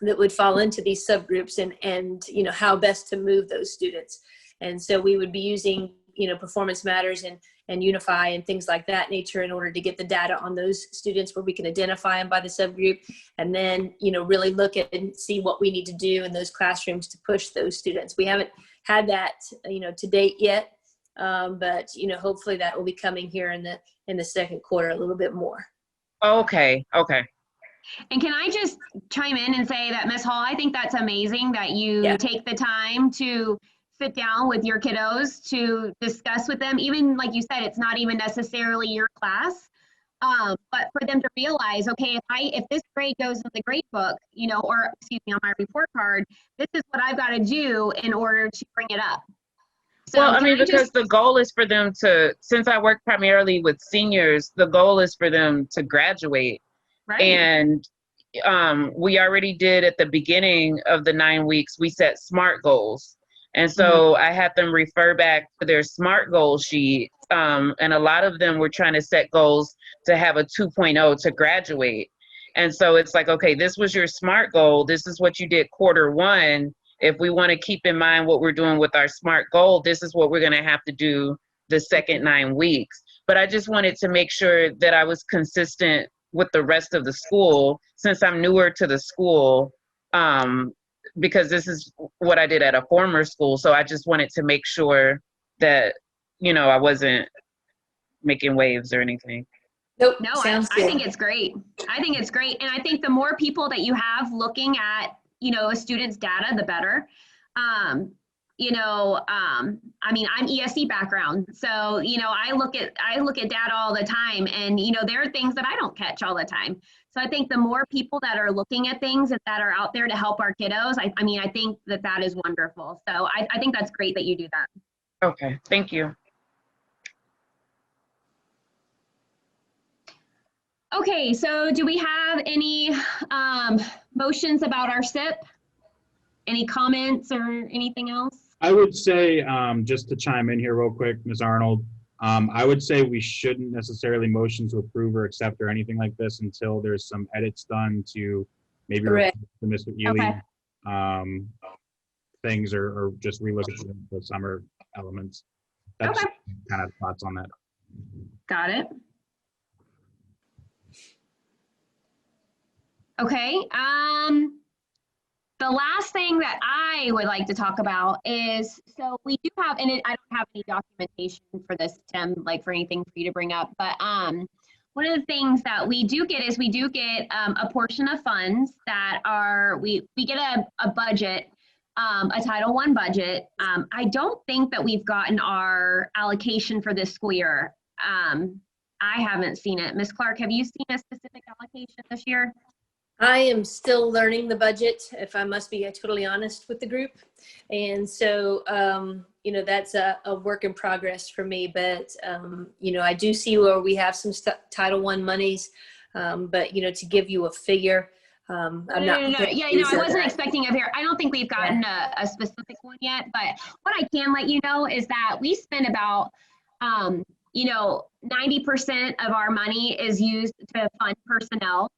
E: that would fall into these subgroups, and how best to move those students. And so we would be using performance matters and unify and things like that nature in order to get the data on those students, where we can identify them by the subgroup, and then really look at and see what we need to do in those classrooms to push those students. We haven't had that to date yet, but hopefully that will be coming here in the second quarter a little bit more.
H: Okay.
D: And can I just chime in and say that, Ms. Hall, I think that's amazing that you take the time to sit down with your kiddos to discuss with them. Even like you said, it's not even necessarily your class, but for them to realize, okay, if this grade goes in the grade book, or excuse me, on my report card, this is what I've got to do in order to bring it up. So
H: well, I mean, because the goal is for them to, since I work primarily with seniors, the goal is for them to graduate.
D: Right.
H: And we already did at the beginning of the 9 weeks, we set SMART goals. And so I had them refer back to their SMART goal sheet. And a lot of them were trying to set goals to have a 2.0 to graduate. And so it's like, okay, this was your SMART goal. This is what you did quarter one. If we want to keep in mind what we're doing with our SMART goal, this is what we're going to have to do the second 9 weeks. But I just wanted to make sure that I was consistent with the rest of the school, since I'm newer to the school, because this is what I did at a former school. So I just wanted to make sure that, I wasn't making waves or anything.
E: Nope.
D: No, I think it's great. I think it's great. And I think the more people that you have looking at, a student's data, the better. I mean, I'm ESC background, so I look at data all the time, and there are things that I don't catch all the time. So I think the more people that are looking at things that are out there to help our kiddos, I think that is wonderful. So I think that's great that you do that.
H: Okay, thank you.
D: Okay, so do we have any motions about our SIP? Any comments or anything else?
A: I would say, just to chime in here real quick, Ms. Arnold, I would say we shouldn't necessarily motion to approve or accept or anything like this until there's some edits done to maybe Mr. Ely things, or just relook at the summer elements. That's kind of thoughts on that.
D: Got it. Okay. The last thing that I would like to talk about is, so we do have, and I don't have any documentation for this, Tim, like for anything for you to bring up, but one of the things that we do get is we do get a portion of funds that are, we get a budget, a Title I budget. I don't think that we've gotten our allocation for this school year. I haven't seen it. Ms. Clark, have you seen a specific allocation this year?
E: I am still learning the budget, if I must be totally honest with the group. And so, you know, that's a work in progress for me. But, you know, I do see where we have some Title I monies. But, you know, to give you a figure, I'm not.
D: No. Yeah, you know, I wasn't expecting it here. I don't think we've gotten a specific one yet. But what I can let you know is that we spend about, you know, 90% of our money is used to fund personnel.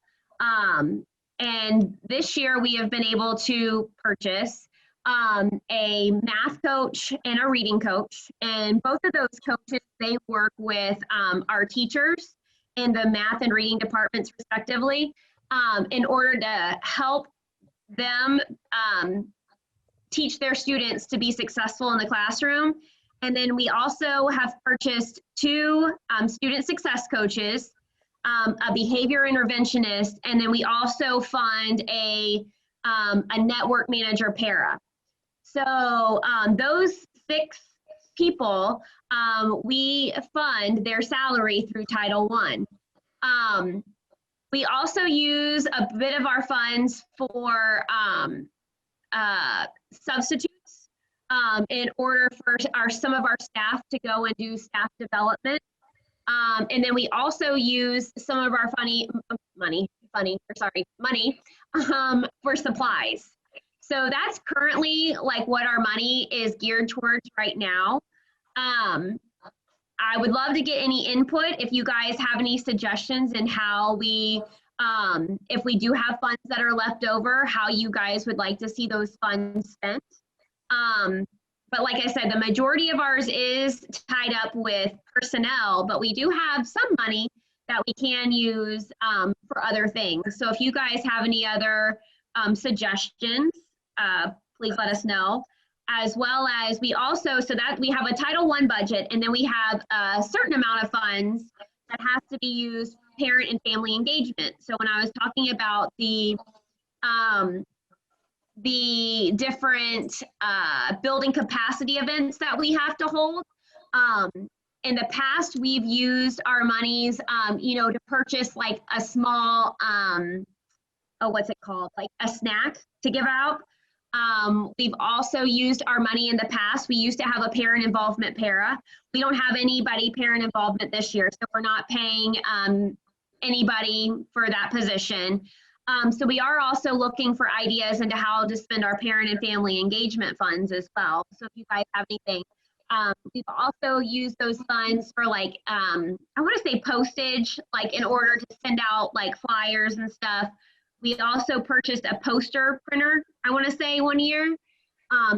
D: And this year we have been able to purchase a math coach and a reading coach. And both of those coaches, they work with our teachers in the math and reading departments respectively, in order to help them teach their students to be successful in the classroom. And then we also have purchased 2 student success coaches, a behavior interventionist, and then we also fund a network manager para. So those 6 people, we fund their salary through Title I. We also use a bit of our funds for substitutes in order for some of our staff to go and do staff development. And then we also use some of our money for supplies. So that's currently like what our money is geared towards right now. I would love to get any input if you guys have any suggestions in how we, if we do have funds that are left over, how you guys would like to see those funds spent. But like I said, the majority of ours is tied up with personnel, but we do have some money that we can use for other things. So if you guys have any other suggestions, please let us know. As well as we also, so that we have a Title I budget, and then we have a certain amount of funds that has to be used for parent and family engagement. So when I was talking about the different building capacity events that we have to hold. In the past, we've used our monies, you know, to purchase like a small, what's it called? Like a snack to give out. We've also used our money in the past. We used to have a parent involvement para. We don't have anybody parent involvement this year, so we're not paying anybody for that position. So we are also looking for ideas into how to spend our parent and family engagement funds as well. So if you guys have anything, we've also used those funds for like, I want to say postage, like in order to send out like flyers and stuff. We also purchased a poster printer, I want to say 1 year,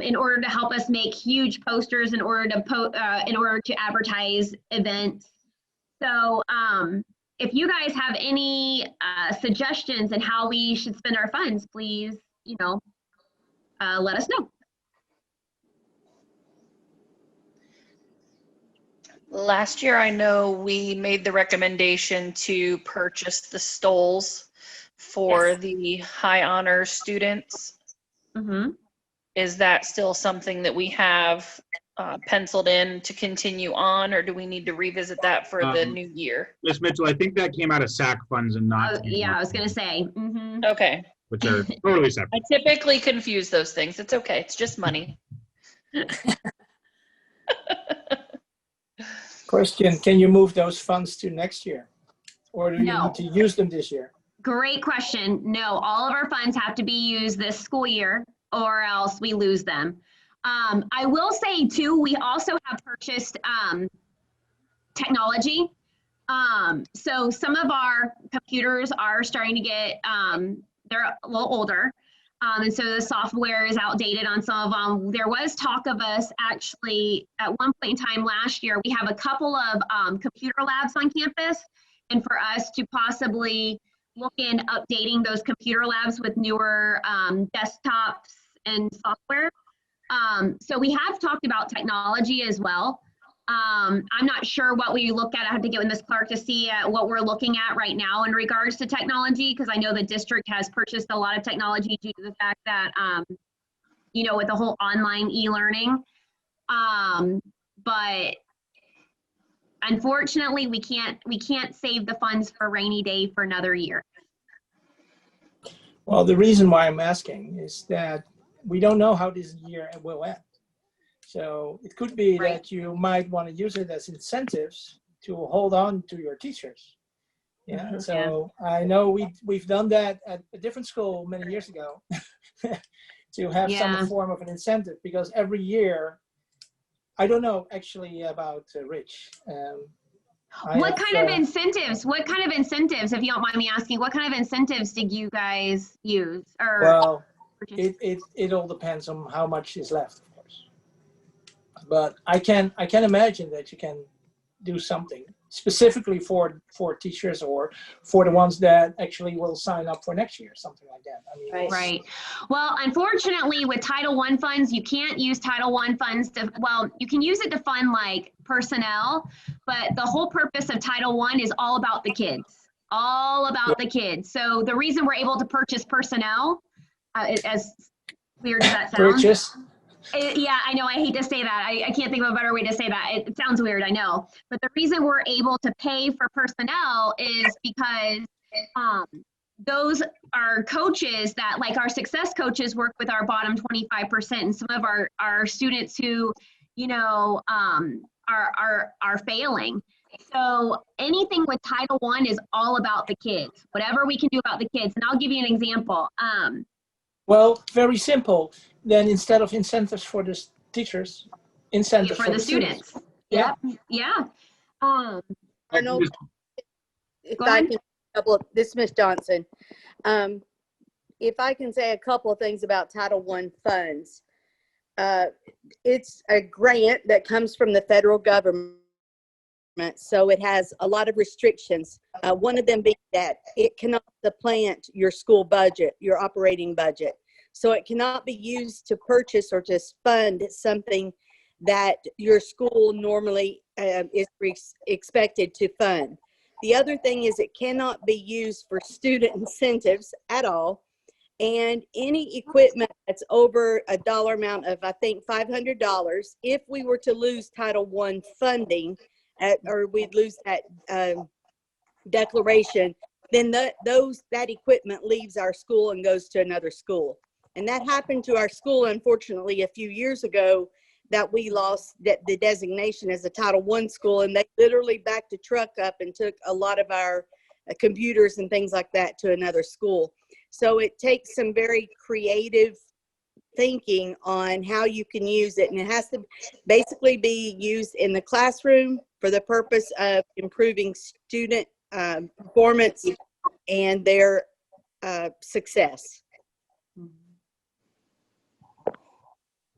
D: in order to help us make huge posters in order to advertise events. So, if you guys have any suggestions on how we should spend our funds, please, you know, let us know.
B: Last year, I know we made the recommendation to purchase the stoles for
E: Yes.
B: the high honor students.
D: Mm-hmm.
B: Is that still something that we have penciled in to continue on, or do we need to revisit that for the new year?
A: Ms. Mitchell, I think that came out of SAC funds and not.
D: Yeah, I was going to say. Mm-hmm.
B: Okay.
A: Which are totally separate.
B: I typically confuse those things. It's okay. It's just money.
L: Question, can you move those funds to next year? Or do you
D: No.
L: need to use them this year?
D: Great question. No, all of our funds have to be used this school year or else we lose them. I will say too, we also have purchased technology. So some of our computers are starting to get, they're a little older. And so the software is outdated on some of them. There was talk of us actually, at one point in time last year, we have a couple of computer labs on campus. And for us to possibly look in updating those computer labs with newer desktops and software. So we have talked about technology as well. I'm not sure what we look at. I have to get with Ms. Clark to see what we're looking at right now in regards to technology, because I know the district has purchased a lot of technology due to the fact that, you know, with the whole online e-learning. But unfortunately, we can't save the funds for rainy day for another year.
L: Well, the reason why I'm asking is that we don't know how this year will end. So it could be that you might want to use it as incentives to hold on to your teachers. Yeah. So I know we've done that at a different school many years ago to have some form of an incentive, because every year, I don't know actually about Rich.
D: What kind of incentives? What kind of incentives, if you don't mind me asking, what kind of incentives did you guys use? Or
L: well, it all depends on how much is left, of course. But I can imagine that you can do something specifically for teachers or for the ones that actually will sign up for next year, something like that. I mean,
D: right. Well, unfortunately, with Title I funds, you can't use Title I funds to, well, you can use it to fund like personnel, but the whole purpose of Title I is all about the kids, all about the kids. So the reason we're able to purchase personnel, as weird as that sounds. Yeah, I know. I hate to say that. I can't think of a better way to say that. It sounds weird, I know. But the reason we're able to pay for personnel is because those are coaches that, like our success coaches, work with our bottom 25%, and some of our students who, you know, are failing. So anything with Title I is all about the kids. Whatever we can do about the kids. And I'll give you an example.
L: Well, very simple. Then instead of incentives for the teachers, incentives
D: for the students.
L: Yeah.
D: Yeah.
I: Arnold, if I can, this is Miss Johnson. If I can say a couple of things about Title I funds, it's a grant that comes from the federal government, so it has a lot of restrictions. One of them being that it cannot supplant your school budget, your operating budget. So it cannot be used to purchase or to fund something that your school normally is expected to fund. The other thing is it cannot be used for student incentives at all. And any equipment that's over a dollar amount of, I think, $500, if we were to lose Title I funding, or we'd lose that declaration, then that equipment leaves our school and goes to another school. And that happened to our school, unfortunately, a few years ago, that we lost the designation as a Title I school, and they literally backed a truck up and took a lot of our computers and things like that to another school. So it takes some very creative thinking on how you can use it, and it has to basically be used in the classroom for the purpose of improving student performance and their success.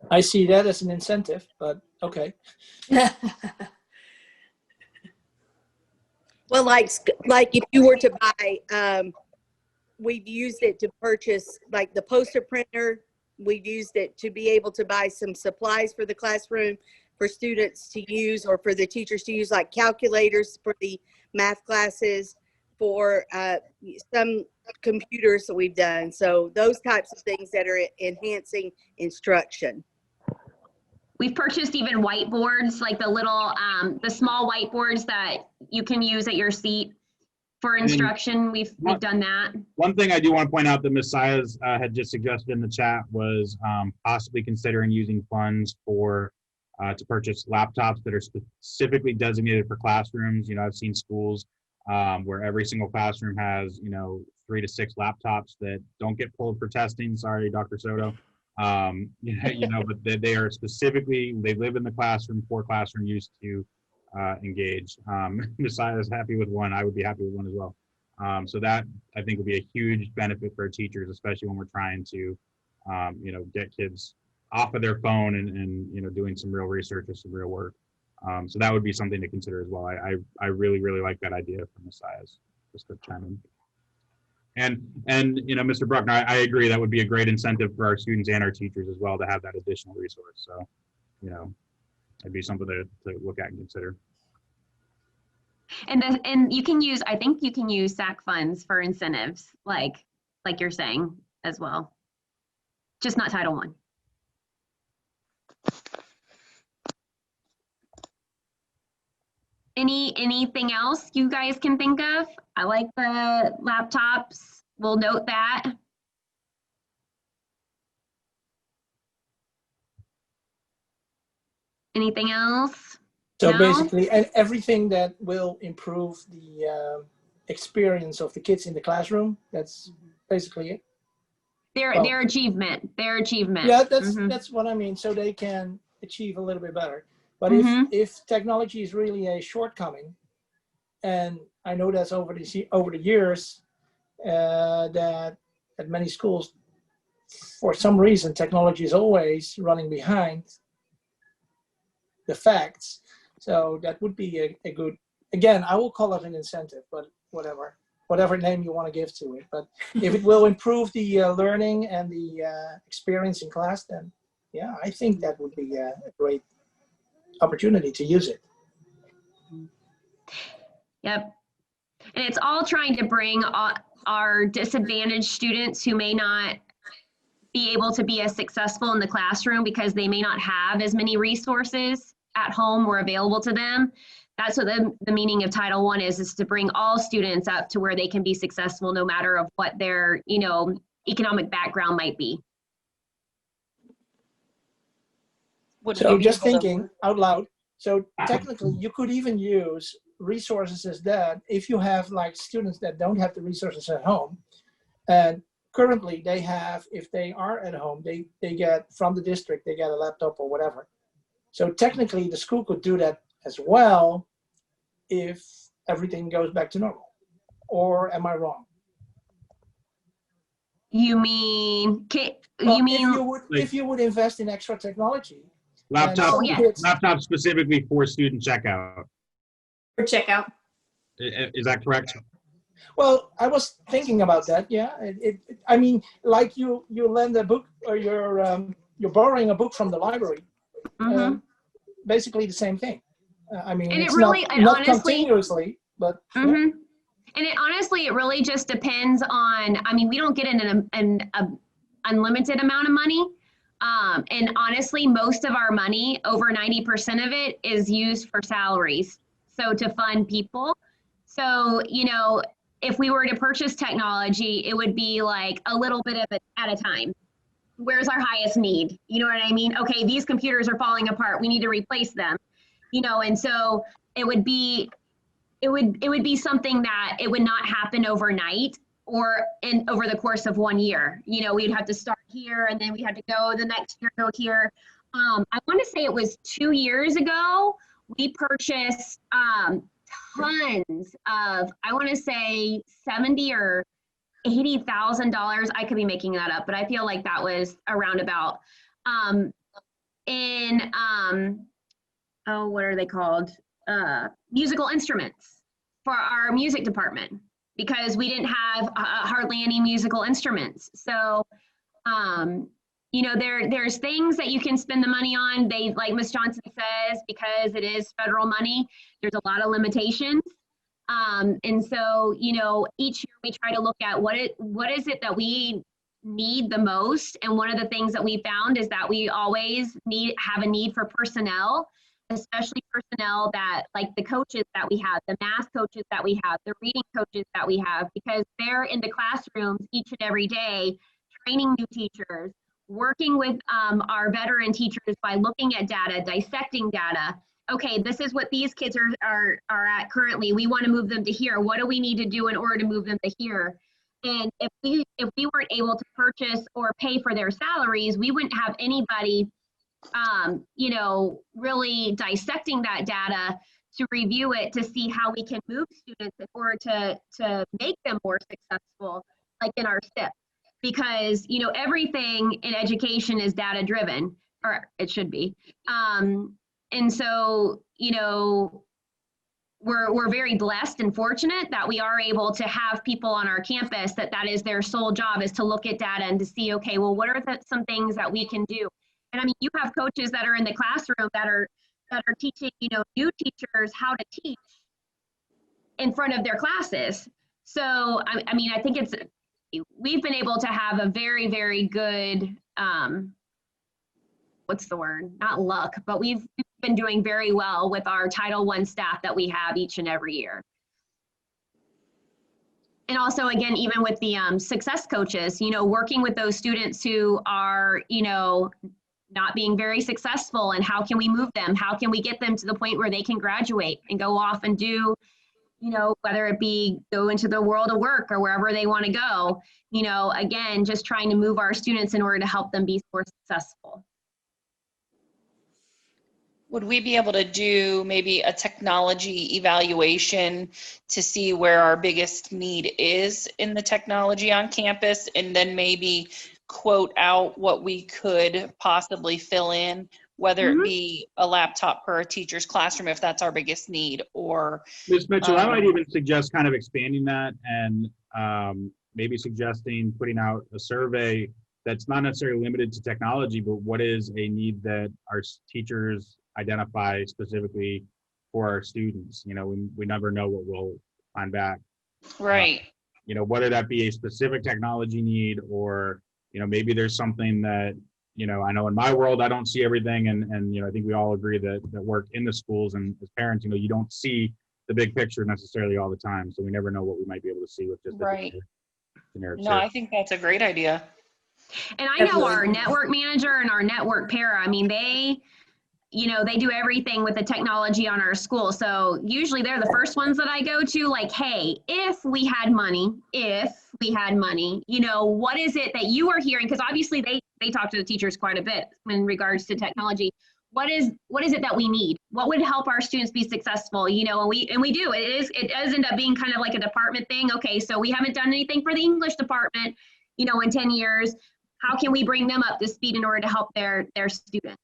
L: I see that as an incentive, but okay.
I: Well, like if you were to buy, we've used it to purchase like the poster printer. We've used it to be able to buy some supplies for the classroom for students to use, or for the teachers to use, like calculators for the math classes, for some computers that we've done. So those types of things that are enhancing instruction.
D: We've purchased even whiteboards, like the little, the small whiteboards that you can use at your seat for instruction. We've done that.
A: One thing I do want to point out that Ms. Sayas had just suggested in the chat was possibly considering using funds for to purchase laptops that are specifically designated for classrooms. You know, I've seen schools where every single classroom has, 3 to 6 laptops that don't get pulled for testing. Sorry, Dr. Soto. But they are specifically, they live in the classroom for classroom use to engage. Messiah is happy with one. I would be happy with one as well. So that, I think, would be a huge benefit for teachers, especially when we're trying to, get kids off of their phone and doing some real research or some real work. So that would be something to consider as well. I really, really like that idea from Messiah's. Just to chime in. And you know, Mr. Bruckner, I agree that would be a great incentive for our students and our teachers as well to have that additional resource. So, you know, it'd be something to look at and consider.
D: And you can use, I think you can use SAC funds for incentives, like you're saying as well. Just not Title I. Anything else you guys can think of? I like the laptops. We'll note that. Anything else?
L: So
D: No?
L: basically, everything that will improve the experience of the kids in the classroom. That's basically it.
D: Their achievement.
L: Yeah, that's what I mean. So they can achieve a little bit better. But if technology is really a shortcoming, and I know that's over the years that at many schools, for some reason, technology is always running behind the facts. So that would be a good, again, I will call it an incentive, but whatever name you want to give to it. But if it will improve the learning and the experience in class, then yeah, I think that would be a great opportunity to use it.
D: Yep. And it's all trying to bring our disadvantaged students who may not be able to be as successful in the classroom because they may not have as many resources at home or available to them. That's what the meaning of Title I is to bring all students up to where they can be successful no matter of what their, you know, economic background might be.
L: So just thinking out loud, so technically you could even use resources as that if you have like students that don't have the resources at home, and currently they have, if they are at home, they get from the district, they get a laptop or whatever. So technically the school could do that as well if everything goes back to normal. Or am I wrong?
D: You mean,
L: if you would invest in extra technology.
A: Laptop specifically for student checkout.
E: For checkout.
A: Is that correct?
L: Well, I was thinking about that. Yeah, I mean, like you lend a book, or you're borrowing a book from the library. Basically the same thing. I mean,
D: and
L: it's
D: it really,
L: not
D: honestly,
L: continuously, but. Yeah.
D: And it really just depends on. I mean, we don't get an unlimited amount of money. And honestly, most of our money, over 90% of it, is used for salaries. So to fund people. So, you know, if we were to purchase technology, it would be like a little bit of it at a time. Where's our highest need? You know what I mean? Okay, these computers are falling apart. We need to replace them. You know, and so it would be something that it would not happen overnight or over the course of 1 year. You know, we'd have to start here and then we had to go the next year, go here. I want to say it was 2 years ago, we purchased tons of, I want to say $70,000 or $80,000. I could be making that up, but I feel like that was around about what are they called? Musical instruments for our music department, because we didn't have hardly any musical instruments. So, you know, there's things that you can spend the money on. They, like Ms. Johnson says, because it is federal money, there's a lot of limitations. And so, you know, each year we try to look at what is it that we need the most. And one of the things that we found is that we always have a need for personnel, especially personnel that, like the coaches that we have, the math coaches that we have, the reading coaches that we have, because they're in the classrooms each and every day, training new teachers, working with our veteran teachers by looking at data, dissecting data. Okay, this is what these kids are at currently. We want to move them to here. What do we need to do in order to move them to here? And if we weren't able to purchase or pay for their salaries, we wouldn't have anybody you know, really dissecting that data to review it to see how we can move students in order to make them more successful, like in our SIP. Because, you know, everything in education is data driven, or it should be. And so, you know, we're very blessed and fortunate that we are able to have people on our campus that is their sole job, is to look at data and to see, okay, well, what are some things that we can do? And I mean, you have coaches that are in the classroom that are teaching, new teachers how to teach in front of their classes. So, I mean, I think we've been able to have a very, very good, what's the word? Not luck, but we've been doing very well with our Title I staff that we have each and every year. And also, again, even with the success coaches, working with those students who are, not being very successful, and how can we move them? How can we get them to the point where they can graduate and go off and do, whether it be go into the world of work or wherever they want to go, again, just trying to move our students in order to help them be more successful.
B: Would we be able to do maybe a technology evaluation to see where our biggest need is in the technology on campus, and then maybe quote out what we could possibly fill in, whether it be a laptop per a teacher's classroom if that's our biggest need, or
A: Ms. Mitchell, I might even suggest kind of expanding that and maybe suggesting putting out a survey that's not necessarily limited to technology, but what is a need that our teachers identify specifically for our students. We never know what we'll find back.
B: Right.
A: Whether that be a specific technology need, or maybe there's something that I know in my world I don't see everything, and I think we all agree that work in the schools and as parents, you don't see the big picture necessarily all the time, so we never know what we might be able to see with just
B: right.
A: generic
B: No, I think that's a great idea.
D: And I know our network manager and our network para, I mean, they do everything with the technology on our school. So usually they're the first ones that I go to, like, hey, if we had money, what is it that you are hearing? Because obviously they talk to the teachers quite a bit in regards to technology. What is it that we need? What would help our students be successful? And we do. It does end up being kind of like a department thing. Okay, so we haven't done anything for the English department, in 10 years. How can we bring them up to speed in order to help their students,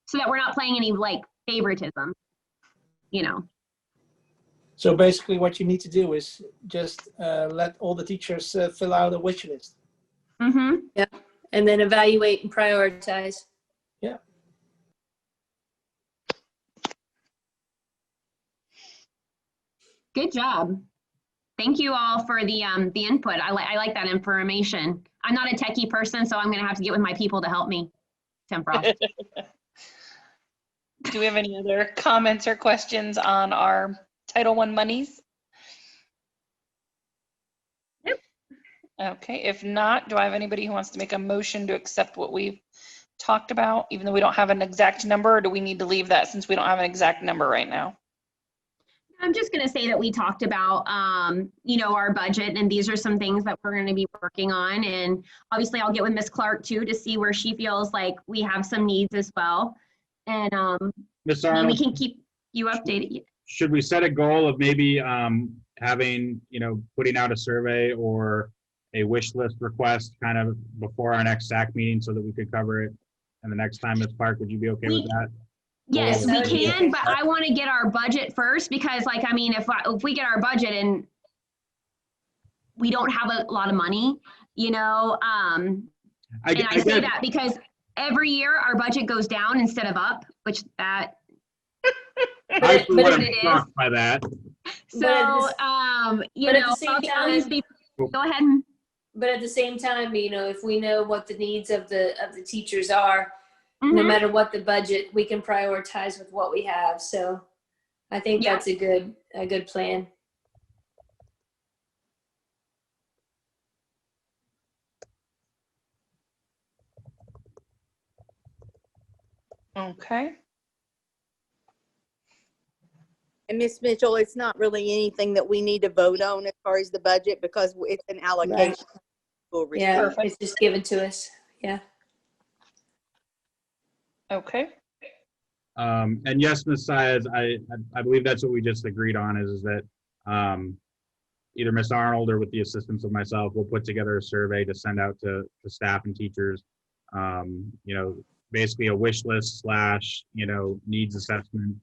D: so that we're not playing any like favoritism,
L: So basically what you need to do is just let all the teachers fill out a wish list.
D: Mm-hmm.
E: Yeah. And then evaluate and prioritize.
L: Yeah.
D: Good job. Thank you all for the input. I like that information. I'm not a techie person, so I'm going to have to get with my people to help me. Temporal.
B: Do we have any other comments or questions on our Title I monies?
D: Nope.
B: Okay, if not, do I have anybody who wants to make a motion to accept what we've talked about, even though we don't have an exact number, or do we need to leave that since we don't have an exact number right now?
D: I'm just going to say that we talked about, our budget, and these are some things that we're going to be working on. And obviously I'll get with Ms. Clark too, to see where she feels like we have some needs as well. And
A: Ms.
D: then we
A: Arnold,
D: can keep you updated.
A: should we set a goal of maybe having, putting out a survey or a wish list request kind of before our next SAC meeting so that we could cover it? And the next time, Ms. Clark, would you be okay with that?
D: Yes,
A: Or-
D: we can, but I want to get our budget first, because if we get our budget and we don't have a lot of money, and I say that because every year our budget goes down instead of up, which that
A: I for one am
D: it is.
A: shocked by that.
D: So,
E: at the same
D: I'll use
E: time-
D: go ahead.
E: But at the same time, if we know what the needs of the teachers are, no
D: Mhm.
E: matter what the budget, we can prioritize with what we have. So I think
D: Yeah.
E: that's a good plan.
B: Okay.
I: And Ms. Mitchell, it's not really anything that we need to vote on as far as the budget, because it's an allocation. We'll receive.
E: Yeah,
B: Perfect.
E: it's just given to us. Yeah.
B: Okay.
A: And yes, Ms. Saez, I believe that's what we just agreed on is that either Ms. Arnold or with the assistance of myself, we'll put together a survey to send out to staff and teachers, basically a wish list / needs assessment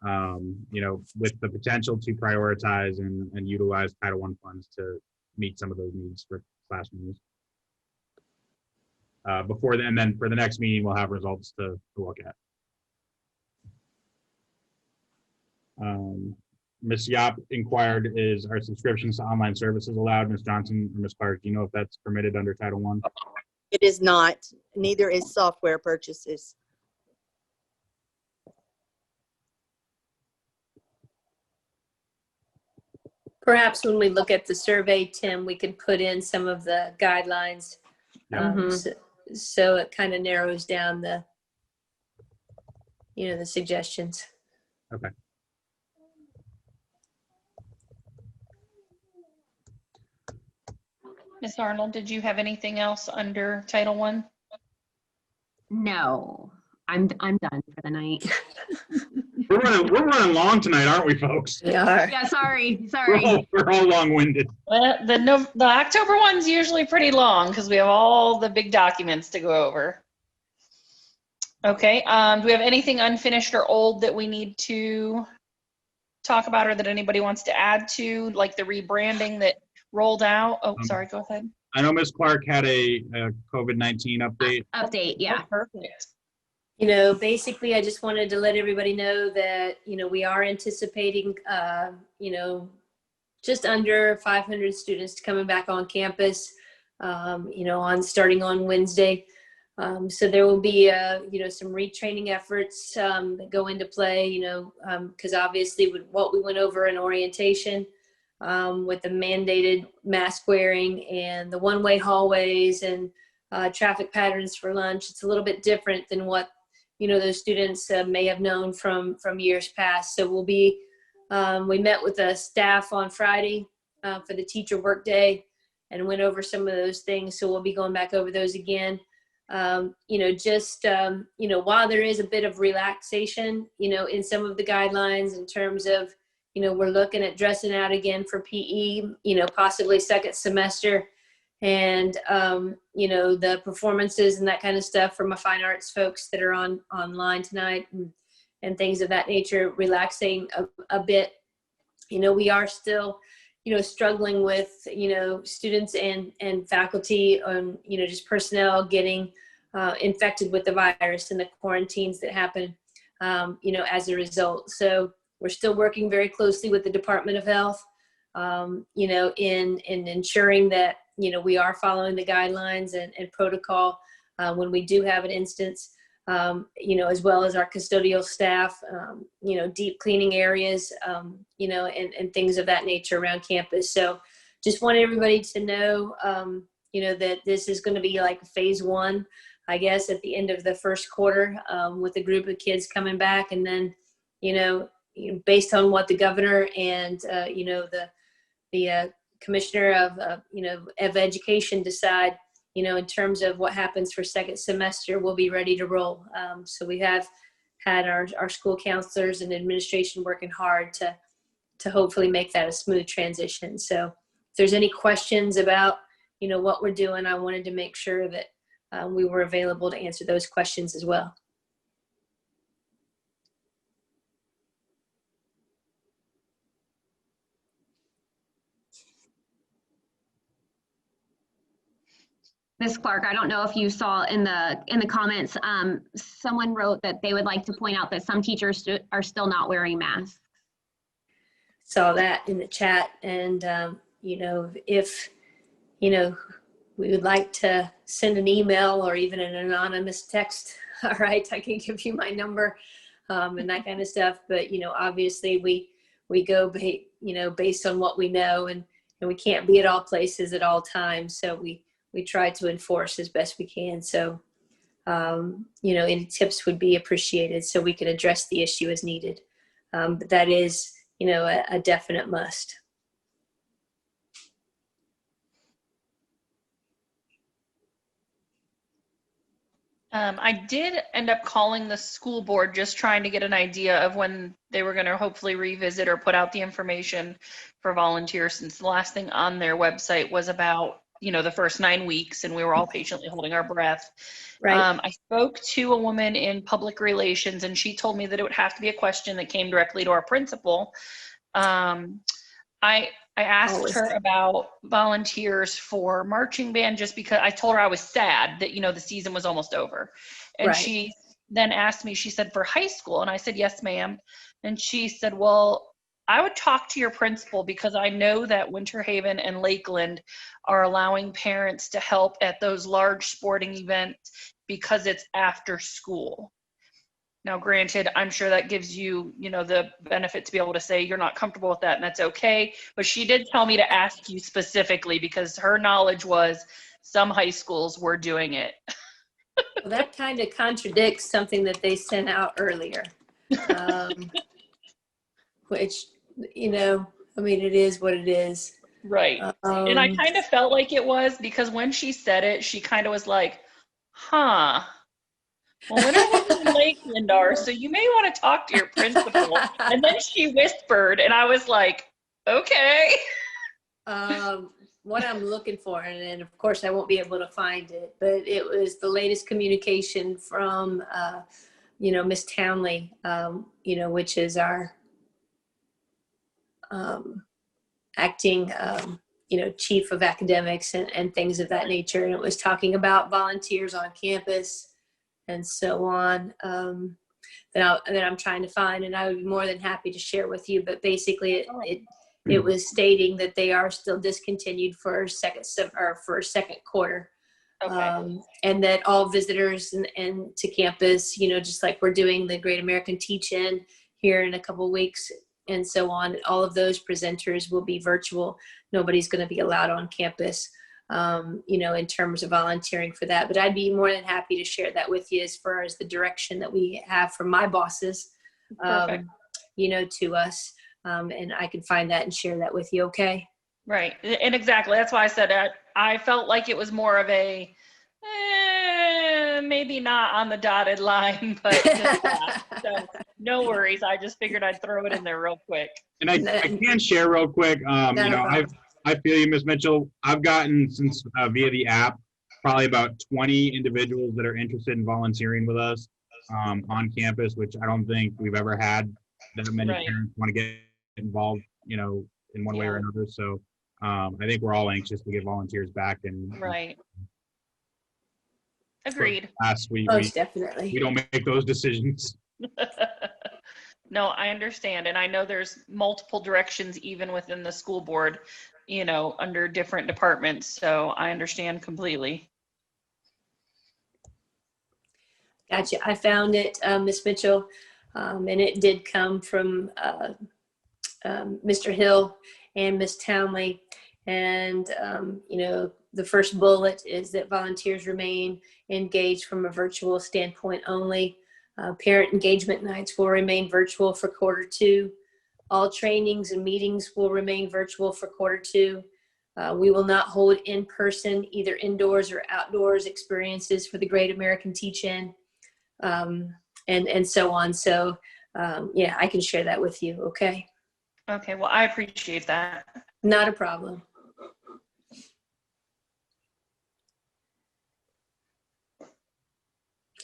A: with the potential to prioritize and utilize Title I funds to meet some of those needs for classrooms. And then for the next meeting, we'll have results to look at. Ms. Yap inquired, is our subscriptions to online services allowed? Ms. Johnson or Ms. Clark, do you know if that's permitted under Title I?
I: It is not. Neither is software purchases.
E: Perhaps when we look at the survey, Tim, we could put in some of the guidelines. So it kind of narrows down the suggestions.
A: Okay.
B: Ms. Arnold, did you have anything else under Title I?
D: No, I'm done for the night.
A: We're running long tonight, aren't we, folks?
E: We are.
D: Yeah, sorry.
A: We're all long-winded.
B: Well, the October one's usually pretty long because we have all the big documents to go over. Okay, do we have anything unfinished or old that we need to talk about or that anybody wants to add to, like the rebranding that rolled out? Oh, sorry, go ahead.
A: I know Ms. Clark had a COVID-19 update.
D: Yeah.
B: Oh, perfect.
E: Basically, I just wanted to let everybody know that, we are anticipating, just under 500 students coming back on campus, starting on Wednesday. So there will be, some retraining efforts that go into play, because obviously with what we went over in orientation, with the mandated mask wearing and the one-way hallways and traffic patterns for lunch, it's a little bit different than what those students may have known from years past. So we met with the staff on Friday for the teacher workday and went over some of those things. So we'll be going back over those again. While there is a bit of relaxation, in some of the guidelines in terms of, we're looking at dressing out again for PE, possibly second semester. And, the performances and that kind of stuff from my fine arts folks that are online tonight and things of that nature, relaxing a bit. We are still, struggling with, students and faculty on, just personnel getting infected with the virus and the quarantines that happen, as a result. So we're still working very closely with the Department of Health, in ensuring that, we are following the guidelines and protocol when we do have an instance, as well as our custodial staff, deep cleaning areas, and things of that nature around campus. So just want everybody to know, that this is going to be like phase one, I guess, at the end of the first quarter, with a group of kids coming back. And then, based on what the governor and, the commissioner of education decide, in terms of what happens for second semester, we'll be ready to roll. So we have had our school counselors and administration working hard to hopefully make that a smooth transition. So if there's any questions about, what we're doing, I wanted to make sure that we were available to answer those questions as well.
D: Ms. Clark, I don't know if you saw in the comments, someone wrote that they would like to point out that some teachers are still not wearing masks.
E: Saw that in the chat. And, if, we would like to send an email or even an anonymous text, all right, I can give you my number and that kind of stuff. But, obviously we go, based on what we know, and we can't be at all places at all times. So we try to enforce as best we can. So, any tips would be appreciated so we can address the issue as needed. But that is, a definite must.
B: I did end up calling the school board, just trying to get an idea of when they were going to hopefully revisit or put out the information for volunteers, since the last thing on their website was about the first 9 weeks, and we were all patiently holding our breath.
E: Right.
B: I spoke to a woman in public relations, and she told me that it would have to be a question that came directly to our principal. I asked her about volunteers for marching band, just because I told her I was sad that, the season was almost over. And
E: Right.
B: she then asked me, she said, for high school? And I said, yes, ma'am. And she said, well, I would talk to your principal, because I know that Winter Haven and Lakeland are allowing parents to help at those large sporting events because it's after school. Now, granted, I'm sure that gives you, the benefit to be able to say you're not comfortable with that, and that's okay. But she did tell me to ask you specifically, because her knowledge was some high schools were doing it.
E: Well, that kind of contradicts something that they sent out earlier, which, it is what it is.
B: Right. And I kind of felt like it was, because when she said it, she kind of was like, huh. Well, Winter Haven and Lakeland are, so you may want to talk to your principal. And then she whispered, and I was like, okay.
E: What I'm looking for, and of course I won't be able to find it, but it was the latest communication from, Miss Townley, which is our acting, chief of academics and things of that nature. And it was talking about volunteers on campus and so on, that I'm trying to find, and I would be more than happy to share with you. But basically, it was stating that they are still discontinued for second quarter,
B: Okay.
E: and that all visitors and to campus, just like we're doing the Great American Teach-In here in a couple of weeks and so on, all of those presenters will be virtual. Nobody's going to be allowed on campus. In terms of volunteering for that. But I'd be more than happy to share that with you as far as the direction that we have from my bosses, to us. And I can find that and share that with you, okay?
B: Right. And exactly. That's why I said I felt like it was more of a, maybe not on the dotted line, but just that. So no worries. I just figured I'd throw it in there real quick.
A: And I can share real quick, I feel you, Ms. Mitchell. I've gotten, since via the app, probably about 20 individuals that are interested in volunteering with us on campus, which I don't think we've ever had that many parents want to get involved, in one way or another. So I think we're all anxious to get volunteers back. And
B: right. Agreed.
E: Most definitely.
A: We don't make those decisions.
B: No, I understand. And I know there's multiple directions even within the school board, under different departments. So I understand completely.
E: Gotcha. I found it, Ms. Mitchell, and it did come from Mr. Hill and Ms. Townley. And, the first bullet is that volunteers remain engaged from a virtual standpoint only. Parent engagement nights will remain virtual for Q2. All trainings and meetings will remain virtual for Q2. We will not hold in-person, either indoors or outdoors experiences for the Great American Teach-In, and so on. So, I can share that with you, okay?
B: Okay, well, I appreciate that.
E: Not a problem.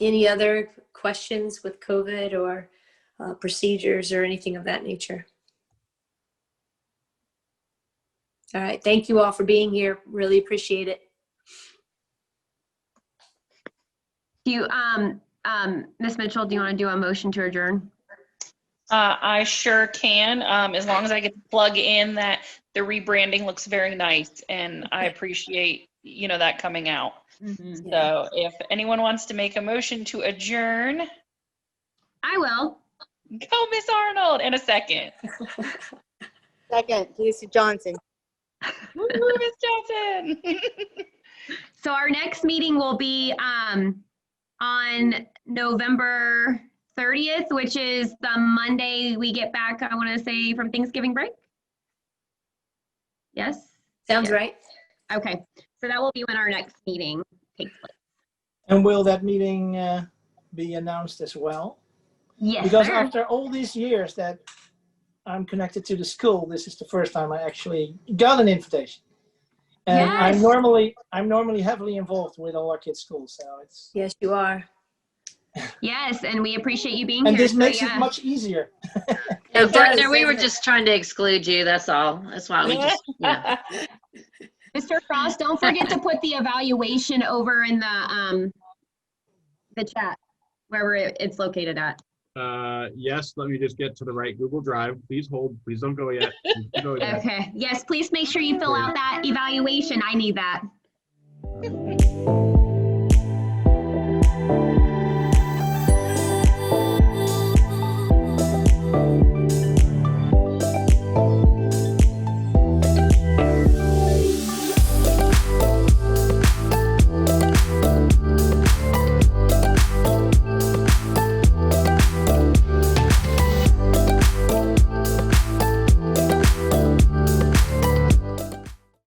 E: Any other questions with COVID or procedures or anything of that nature? All right. Thank you all for being here. Really appreciate it.
D: Do you, Ms. Mitchell, do you want to do a motion to adjourn?
B: I sure can, as long as I get to plug in that the rebranding looks very nice, and I appreciate, that coming out.
D: Mm-hmm.
B: So if anyone wants to make a motion to adjourn.
D: I will.
B: Go, Miss Arnold, in a second.
I: Second, Lucy Johnson.
B: Woo, Miss Johnson.
D: So our next meeting will be on November 30th, which is the Monday we get back, I want to say, from Thanksgiving break. Yes?
E: Sounds right.
D: Okay. So that will be when our next meeting takes place.
L: And will that meeting be announced as well?
D: Yes.
L: Because
D: sir.
L: after all these years that I'm connected to the school, this is the first time I actually got an invitation. And
D: Yes.
L: I'm normally heavily involved with all our kids' schools, so it's.
E: Yes, you are.
D: Yes, and we appreciate you being
L: And
D: here.
L: this makes
D: so,
L: it much easier.
M: No,
E: It does,
M: Brenda, we were
E: doesn't it?
M: just trying to exclude you. That's all. That's why we just, yeah.
D: Mr. Frost, don't forget to put the evaluation over in the chat, wherever it's located at.
A: Yes, let me just get to the right Google Drive. Please hold. Please don't go yet. Please don't go yet.
D: Okay. Yes, please make sure you fill out that evaluation. I need that.